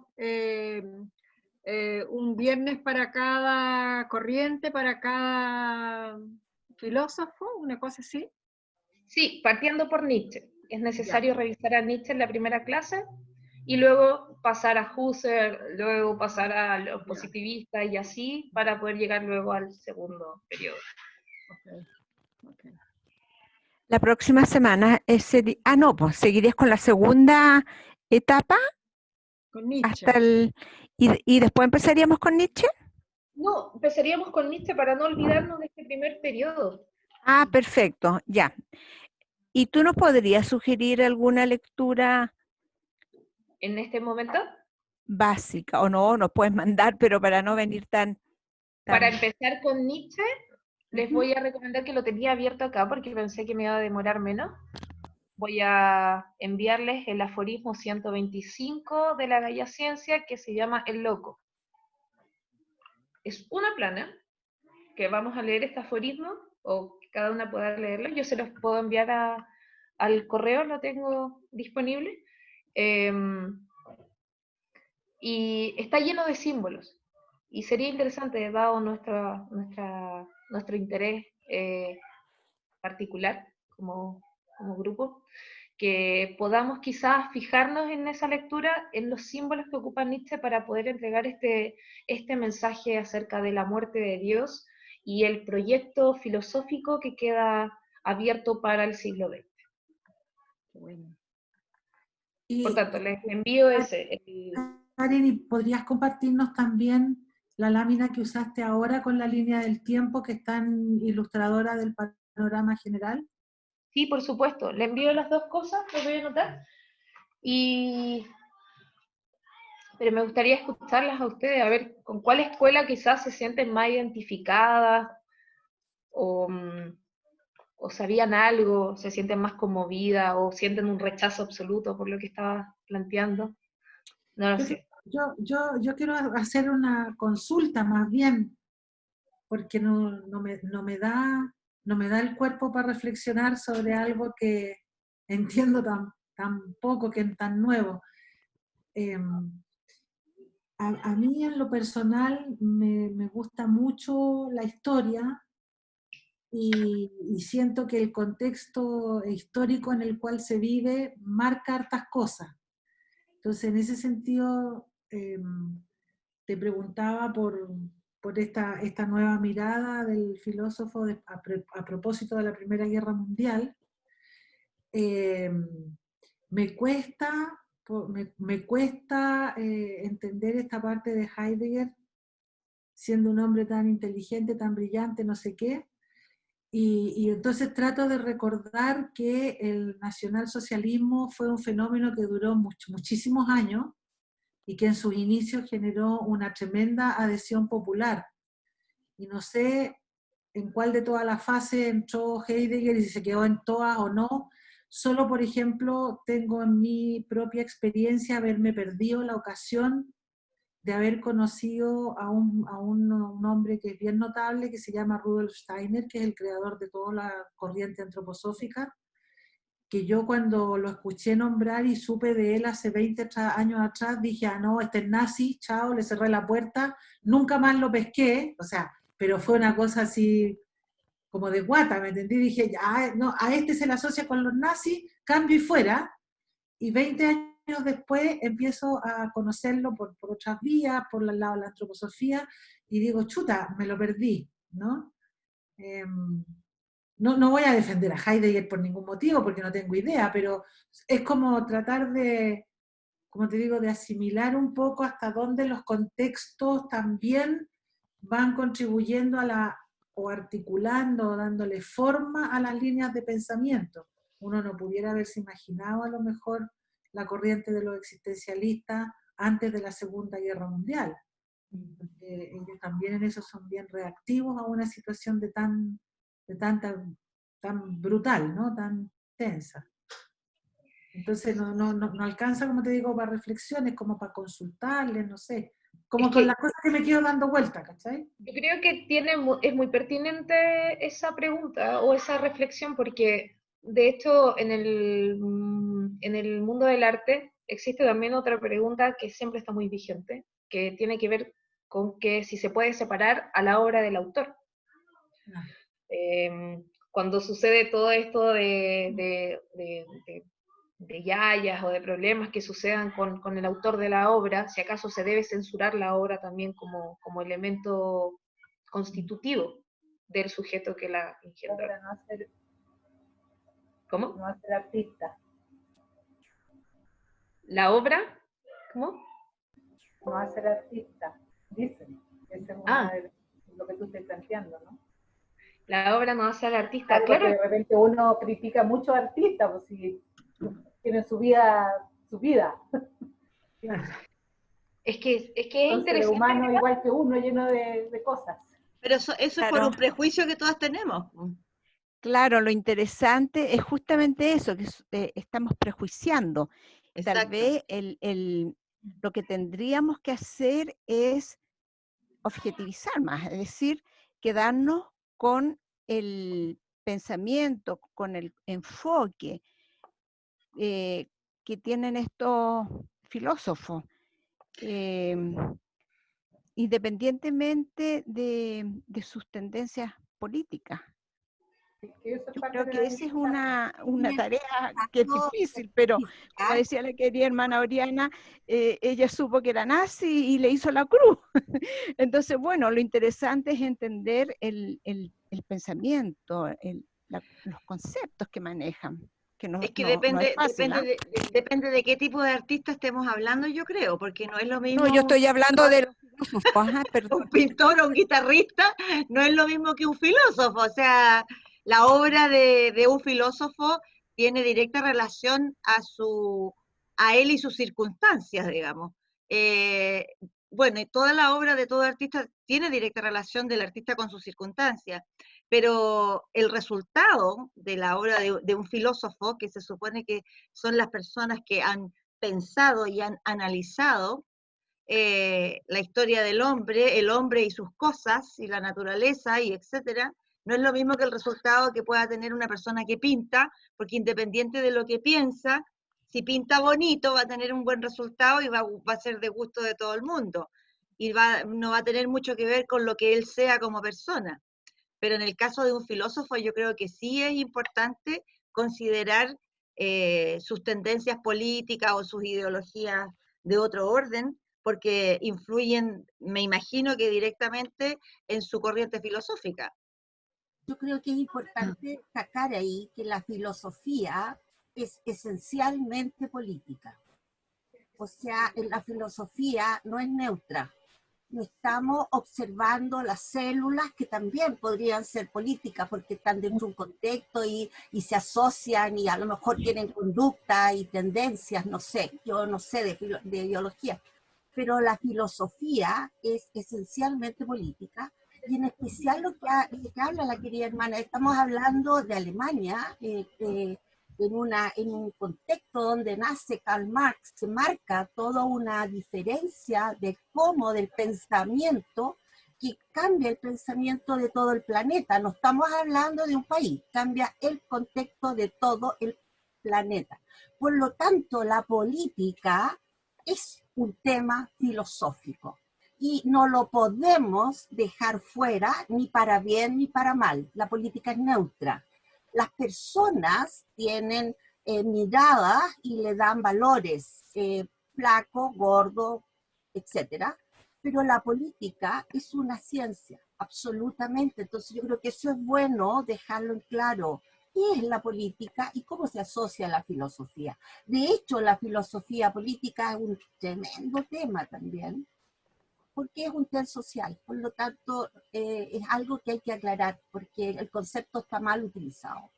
un viernes para cada corriente, para cada filósofo, una cosa así. Sí, partiendo por Nietzsche. Es necesario revisar a Nietzsche en la primera clase, y luego pasar a Husserl, luego pasar a los positivistas y así, para poder llegar luego al segundo periodo. Okay. La próxima semana pues seguirías con la segunda etapa. Con Nietzsche. Hasta y después empezaríamos con Nietzsche. No, empezaríamos con Nietzsche para no olvidarnos de este primer periodo. Ah, perfecto, ya. ¿Y tú nos podrías sugerir alguna lectura? ¿En este momento? básica, o no, nos puedes mandar, pero para no venir tan... Para empezar con Nietzsche, les voy a recomendar que lo tenía abierto acá porque pensé que me iba a demorar menos. Voy a enviarles el aforismo 125 de la Gaia Ciencia que se llama El Loco. Es una plana que vamos a leer este aforismo, o que cada una pueda leerlo. Yo se los puedo enviar al correo, lo tengo disponible. Y está lleno de símbolos. Y sería interesante, dado nuestro interés particular como grupo, que podamos quizás fijarnos en esa lectura, en los símbolos que ocupa Nietzsche para poder entregar este mensaje acerca de la muerte de Dios y el proyecto filosófico que queda abierto para el siglo XX. Bueno. Por tanto, les envío ese. Karen, ¿y podrías compartirnos también la lámina que usaste ahora con la línea del tiempo, que es tan ilustradora del panorama general? Sí, por supuesto. Le envío las dos cosas, lo voy a anotar. Pero me gustaría escucharlas a ustedes, a ver con cuál escuela quizás se sienten más identificadas, o sabían algo, se sienten más conmovidas, o sienten un rechazo absoluto por lo que estaba planteando. No lo sé. Yo quiero hacer una consulta más bien, porque no me da el cuerpo para reflexionar sobre algo que entiendo tan poco, que es tan nuevo. A mí en lo personal me gusta mucho la historia y siento que el contexto histórico en el cual se vive marca hartas cosas. Entonces, en ese sentido, te preguntaba por esta nueva mirada del filósofo a propósito de la Primera Guerra Mundial. Me cuesta entender esta parte de Heidegger, siendo un hombre tan inteligente, tan brillante, no sé qué, y entonces trato de recordar que el nacionalsocialismo fue un fenómeno que duró muchísimos años, y que en sus inicios generó una tremenda adhesión popular. Y no sé en cuál de todas las fases entró Heidegger y si se quedó en todas o no. Solo, por ejemplo, tengo en mi propia experiencia haberme perdido la ocasión de haber conocido a un hombre que es bien notable, que se llama Rudolf Steiner, que es el creador de toda la corriente antroposófica, que yo cuando lo escuché nombrar y supe de él hace 20 años atrás, dije, no, este es nazi, chao, le cerré la puerta, nunca más lo pesqué, o sea, pero fue una cosa así como de guata, ¿me entendí? Dije, ya, no, a este se le asocia con los nazis, cambio y fuera, y 20 años después empiezo a conocerlo por otras vías, por el lado de la antroposofía, y digo, chuta, me lo perdí, ¿no? No voy a defender a Heidegger por ningún motivo, porque no tengo idea, pero es como tratar de, como te digo, de asimilar un poco hasta dónde los contextos también van contribuyendo o articulando, o dándole forma a las líneas de pensamiento. Uno no pudiera haberse imaginado a lo mejor la corriente de los existencialistas antes de la Segunda Guerra Mundial. Porque ellos también en eso son bien reactivos a una situación tan brutal, ¿no? Tan tensa. Entonces no alcanza, como te digo, para reflexiones, como para consultarles, no sé. Como con las cosas que me quedo dando vuelta, ¿cachai? Yo creo que es muy pertinente esa pregunta o esa reflexión, porque de hecho en el mundo del arte existe también otra pregunta que siempre está muy vigente, que tiene que ver con que si se puede separar a la obra del autor. Cuando sucede todo esto de yayas o de problemas que sucedan con el autor de la obra, si acaso se debe censurar la obra también como elemento constitutivo del sujeto que la engendró. ¿Cómo? No hacer artista. ¿La obra? ¿Cómo? No hacer artista, dicen. Ese es una de lo que tú estás planteando, ¿no? La obra no hace al artista, Algo claro. que de repente uno critica mucho a artistas, pues si tienen su vida. Es que es Son seres interesante. humanos igual que uno, lleno de cosas. Pero eso es por Claro. un prejuicio que todas tenemos. Claro, lo interesante es justamente eso, que estamos prejuiciando. Tal Exacto. vez lo que tendríamos que hacer es objetivizar más, es decir, quedarnos con el pensamiento, con el enfoque que tienen estos filósofos, independientemente de sus tendencias políticas. Yo creo que esa es una tarea que es difícil, pero como decía la querida hermana Oriana, ella supo que era nazi y le hizo la cruz. Entonces, bueno, lo interesante es entender el pensamiento, los conceptos que manejan, que no Es que es fácil, ¿ah? depende de qué tipo de artista estemos hablando, yo creo, porque no es lo mismo No, yo estoy hablando de los filósofos, ajá, un perdón. pintor o un guitarrista, no es lo mismo que un filósofo. O sea, la obra de un filósofo tiene directa relación a él y sus circunstancias, digamos. Bueno, y toda la obra de todo artista tiene directa relación del artista con sus circunstancias, pero el resultado de la obra de un filósofo, que se supone que son las personas que han pensado y han analizado la historia del hombre, el hombre y sus cosas, y la naturaleza, y etcétera, no es lo mismo que el resultado que pueda tener una persona que pinta, porque independiente de lo que piensa, si pinta bonito va a tener un buen resultado y va a ser de gusto de todo el mundo, y no va a tener mucho que ver con lo que él sea como persona. Pero en el caso de un filósofo yo creo que sí es importante considerar sus tendencias políticas o sus ideologías de otro orden, porque influyen, me imagino que directamente, en su corriente filosófica. Yo creo que es importante destacar ahí que la filosofía es esencialmente política. O sea, la filosofía no es neutra. No estamos observando las células que también podrían ser políticas porque están dentro de un contexto y se asocian y a lo mejor tienen conducta y tendencias, no sé, yo no sé de biología, pero la filosofía es esencialmente política y en especial lo que habla la querida hermana, estamos hablando de Alemania, en un contexto donde nace Karl Marx, se marca toda una diferencia de cómo del pensamiento que cambia el pensamiento de todo el planeta. No estamos hablando de un país, cambia el contexto de todo el planeta. Por lo tanto, la política es un tema filosófico y no lo podemos dejar fuera ni para bien ni para mal. La política es neutra. Las personas tienen miradas y le dan valores, flaco, gordo, etcétera, pero la política es una ciencia, absolutamente. Entonces yo creo que eso es bueno dejarlo en claro. ¿Qué es la política y cómo se asocia a la filosofía? De hecho, la filosofía política es un tremendo tema también, porque es un tema social, por lo tanto es algo que hay que aclarar, porque el concepto está mal utilizado.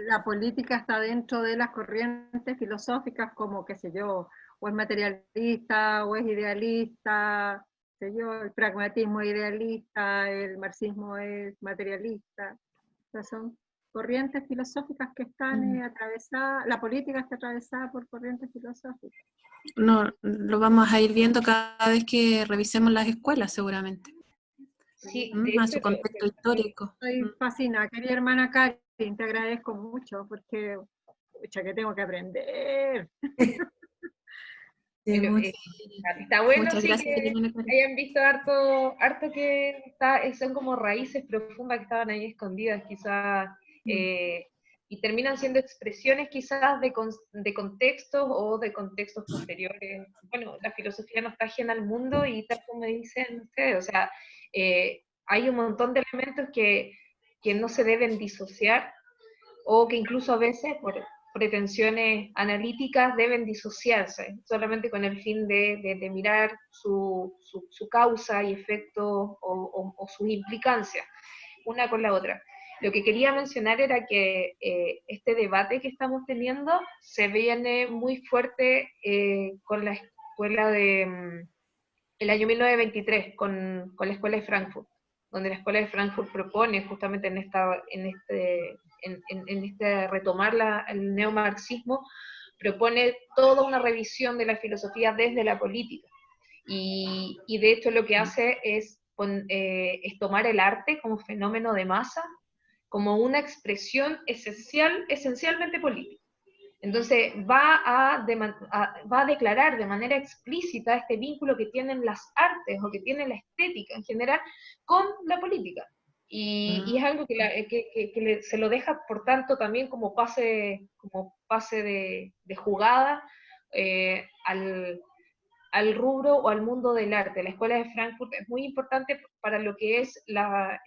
La política está dentro de las corrientes filosóficas como, qué sé yo, o es materialista, o es idealista, qué sé yo, el pragmatismo es idealista, el marxismo es materialista. O sea, son corrientes filosóficas que están atravesadas, la política está atravesada por corrientes filosóficas. No, lo vamos a ir viendo cada vez que revisemos las escuelas, seguramente. Sí, A su contexto histórico. Estoy fascinada, querida hermana Karin, te agradezco mucho porque, pucha, que tengo que aprender. Pero, está bueno, Muchas sí, gracias, que hayan visto harto que son como raíces profundas que estaban ahí escondidas, quizás, y terminan siendo expresiones quizás de contextos o de contextos posteriores. Bueno, la filosofía no está ajena al mundo y tal como dicen ustedes, o sea, hay un montón de elementos que no se deben disociar, o que incluso a veces por pretensiones analíticas deben disociarse, solamente con el fin de mirar su causa y efecto o sus implicancias, una con la otra. Lo que quería mencionar era que este debate que estamos teniendo se viene muy fuerte con la escuela de el año 1923, con la escuela de Frankfurt, donde la escuela de Frankfurt propone justamente en este retomar el neomarxismo, propone toda una revisión de la filosofía desde la política. Y de hecho lo que hace es tomar el arte como fenómeno de masa, como una expresión esencialmente política. Entonces va a declarar de manera explícita este vínculo que tienen las artes o que tiene la estética en general con la política. Y es algo que se lo deja, por tanto, también como pase de jugada al rubro o al mundo del arte. La Escuela de Frankfurt es muy importante para lo que es la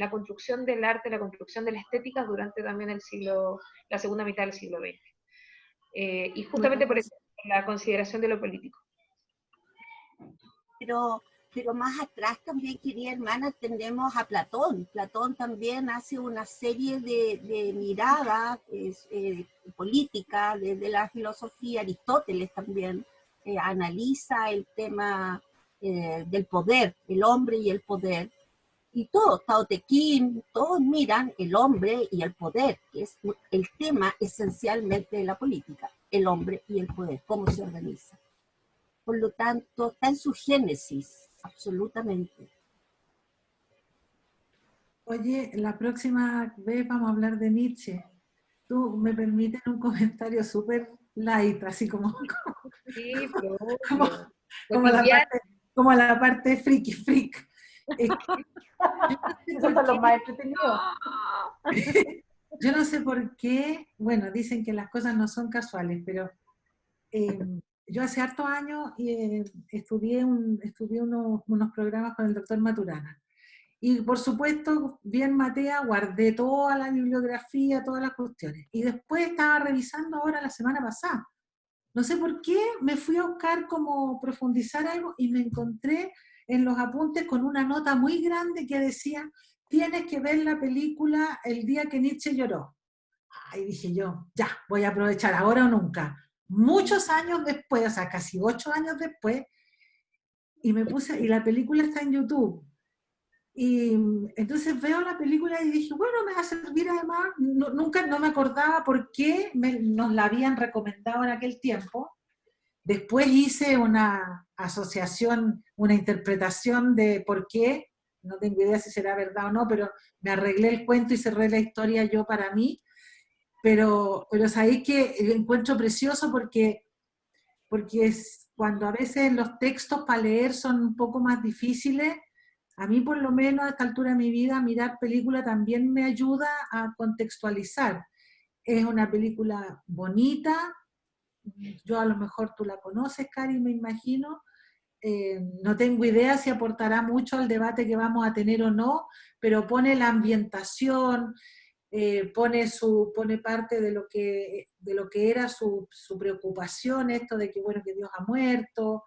construcción del arte, la construcción de la estética durante también la segunda mitad del siglo XX. Y justamente por eso, la consideración de lo político. Pero más atrás también, querida hermana, tenemos a Platón. Platón también hace una serie de miradas políticas desde la filosofía. Aristóteles también analiza el tema del poder, el hombre y el poder. Y todos, Tao Te Ching, todos miran el hombre y el poder, que es el tema esencialmente de la política, el hombre y el poder, cómo se organiza. Por lo tanto, está en su génesis, absolutamente. Oye, la próxima vez vamos a hablar de Nietzsche. Tú me permites un comentario súper light, así como la parte friki freak. Esos son los más entretenidos. Yo no sé por qué, bueno, dicen que las cosas no son casuales, pero yo hace hartos años estudié unos programas con el doctor Maturana. Y por supuesto, bien Matea, guardé toda la bibliografía, todas las cuestiones. Y después estaba revisando ahora la semana pasada. No sé por qué me fui a buscar como profundizar algo y me encontré en los apuntes con una nota muy grande que decía: tienes que ver la película El día que Nietzsche lloró. Ahí dije yo, ya, voy a aprovechar ahora o nunca. Muchos años después, o sea, casi 8 años después, y la película está en YouTube. Y entonces veo la película y dije, bueno, me va a servir además, nunca no me acordaba por qué nos la habían recomendado en aquel tiempo. Después hice una asociación, una interpretación de por qué, no tengo idea si será verdad o no, pero me arreglé el cuento y cerré la historia yo para mí. Pero sabéis que encuentro precioso porque es cuando a veces los textos para leer son un poco más difíciles. A mí, por lo menos, a esta altura de mi vida, mirar película también me ayuda a contextualizar. Es una película bonita, yo a lo mejor tú la conoces, Cari, me imagino. No tengo idea si aportará mucho al debate que vamos a tener o no, pero pone la ambientación, pone parte de lo que era su preocupación, esto de que, bueno, que Dios ha muerto.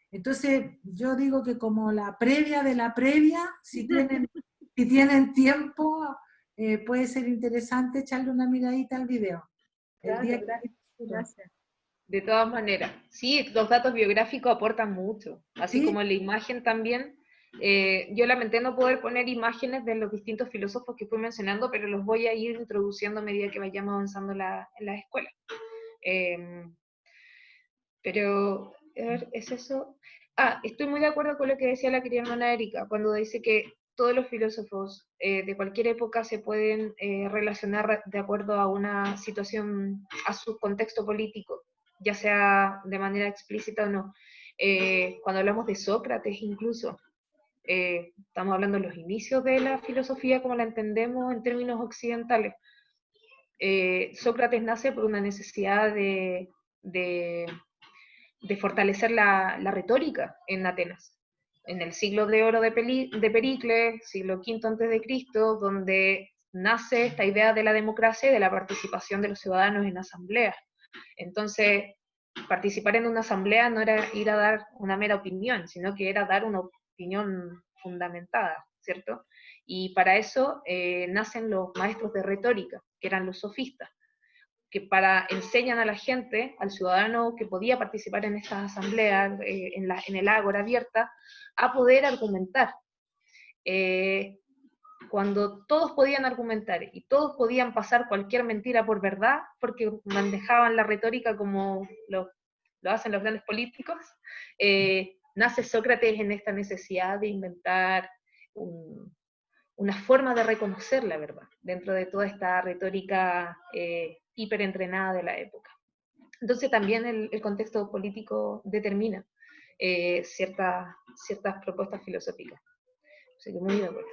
Entonces, yo digo que como la previa de la previa, si tienen tiempo, puede ser interesante echarle una miradita al video. Gracias. De todas maneras, sí, los datos biográficos aportan mucho, así como la imagen también. Yo lamenté no poder poner imágenes de los distintos filósofos que fui mencionando, pero los voy a ir introduciendo a medida que vayamos avanzando en la escuela. Pero, a ver, ¿es eso? Estoy muy de acuerdo con lo que decía la querida hermana Erika, cuando dice que todos los filósofos de cualquier época se pueden relacionar de acuerdo a una situación, a su contexto político, ya sea de manera explícita o no. Cuando hablamos de Sócrates incluso, estamos hablando de los inicios de la filosofía como la entendemos en términos occidentales. Sócrates nace por una necesidad de fortalecer la retórica en Atenas, en el siglo de oro de Pericles, siglo V a.C., donde nace esta idea de la democracia y de la participación de los ciudadanos en asambleas. Entonces, participar en una asamblea no era ir a dar una mera opinión, sino que era dar una opinión fundamentada, ¿cierto? Y para eso nacen los maestros de retórica, que eran los sofistas, que enseñan a la gente, al ciudadano que podía participar en estas asambleas, en el ágora abierta, a poder argumentar. Cuando todos podían argumentar y todos podían pasar cualquier mentira por verdad, porque manejaban la retórica como lo hacen los grandes políticos, nace Sócrates en esta necesidad de inventar una forma de reconocer la verdad, dentro de toda esta retórica hiperentrenada de la época. Entonces también el contexto político determina ciertas propuestas filosóficas. Así que muy de acuerdo.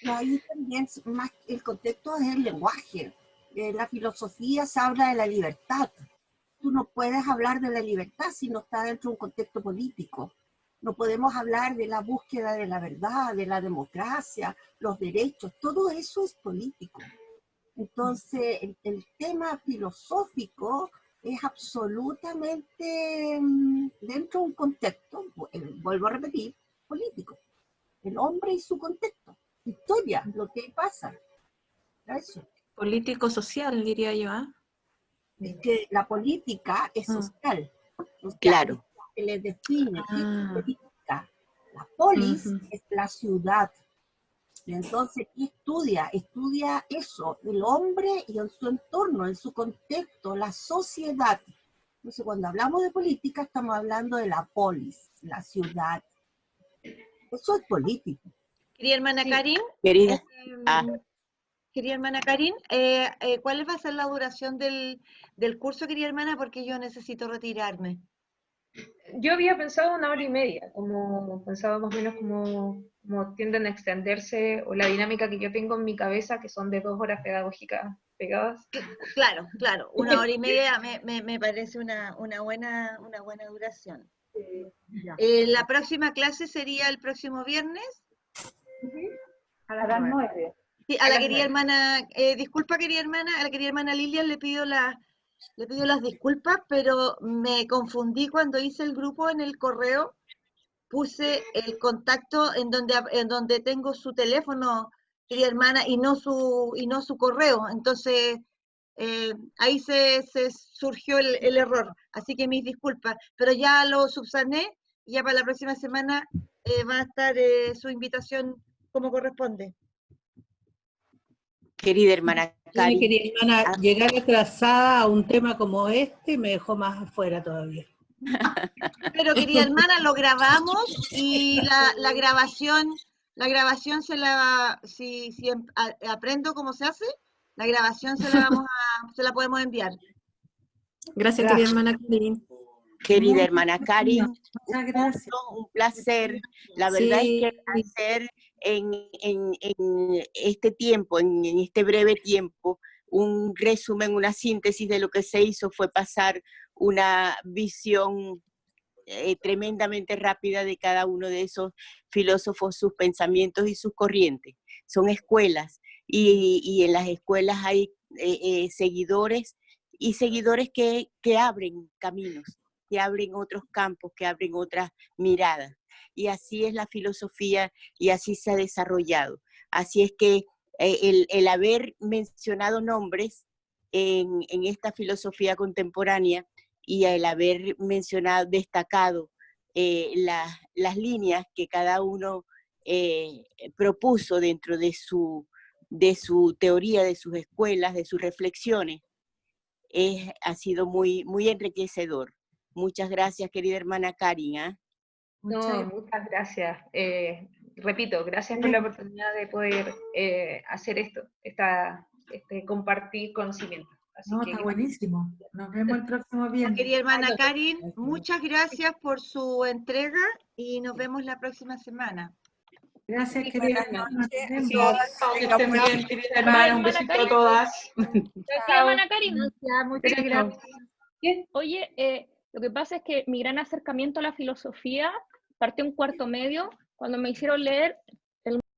No, ahí también más el contexto es el lenguaje. La filosofía se habla de la libertad. Tú no puedes hablar de la libertad si no está dentro de un contexto político. No podemos hablar de la búsqueda de la verdad, de la democracia, los derechos, todo eso es político. Entonces, el tema filosófico es absolutamente dentro de un contexto, vuelvo a repetir, político. El hombre y su contexto, historia, lo que pasa. Eso. Político-social, diría yo, ¿ah? Es que la política es social. Claro. Que le define qué es política. La polis es la ciudad. Y entonces, ¿qué estudia? Estudia eso, el hombre y en su entorno, en su contexto, la sociedad. Entonces, cuando hablamos de política, estamos hablando de la polis, la ciudad. Eso es político. Querida hermana Karin, Querida. querida hermana Karin, ¿cuál va a ser la duración del curso, querida hermana? Porque yo necesito retirarme. Yo había pensado 1 hora y media, como pensaba más o menos como tienden a extenderse, o la dinámica que yo tengo en mi cabeza, que son de 2 horas pedagógicas pegadas. Claro, 1 hora y media me parece una buena duración. La próxima clase sería el próximo viernes. A las 9. Sí, a la querida hermana, disculpa querida hermana, a la querida hermana Lilian le pido las disculpas, pero me confundí cuando hice el grupo en el correo, puse el contacto en donde tengo su teléfono, querida hermana, y no su correo, entonces ahí se surgió el error, así que mis disculpas, pero ya lo subsané, y ya para la próxima semana va a estar su invitación como corresponde. Querida hermana Karin. Querida hermana, llegar atrasada a un tema como este me dejó más afuera todavía. Pero querida hermana, lo grabamos y la grabación si aprendo cómo se hace, la grabación se la podemos enviar. Gracias, querida hermana Karin. Querida hermana Karin, muchas gracias. Un placer. La verdad es que hacer en este tiempo, en este breve tiempo, un resumen, una síntesis de lo que se hizo fue pasar una visión tremendamente rápida de cada uno de esos filósofos, sus pensamientos y sus corrientes. Son escuelas, y en las escuelas hay seguidores, y seguidores que abren caminos, que abren otros campos, que abren otras miradas. Y así es la filosofía, y así se ha desarrollado. Así es que el haber mencionado nombres en esta filosofía contemporánea, y el haber destacado las líneas que cada uno propuso dentro de su teoría, de sus escuelas, de sus reflexiones, ha sido muy, muy enriquecedor. Muchas gracias, querida hermana Karin. Muchas gracias. Repito, gracias por la oportunidad de poder hacer esto, compartir conocimiento. Así que, está buenísimo. Nos vemos el próximo viernes. Querida hermana Karin, muchas gracias por su entrega y nos vemos la próxima semana. Gracias, querida hermana. Que estén bien, querida hermana. Un besito a todas. Gracias, hermana Karin. Muchas gracias. Oye, lo que pasa es que mi gran acercamiento a la filosofía partió en 4º medio, cuando me hicieron leer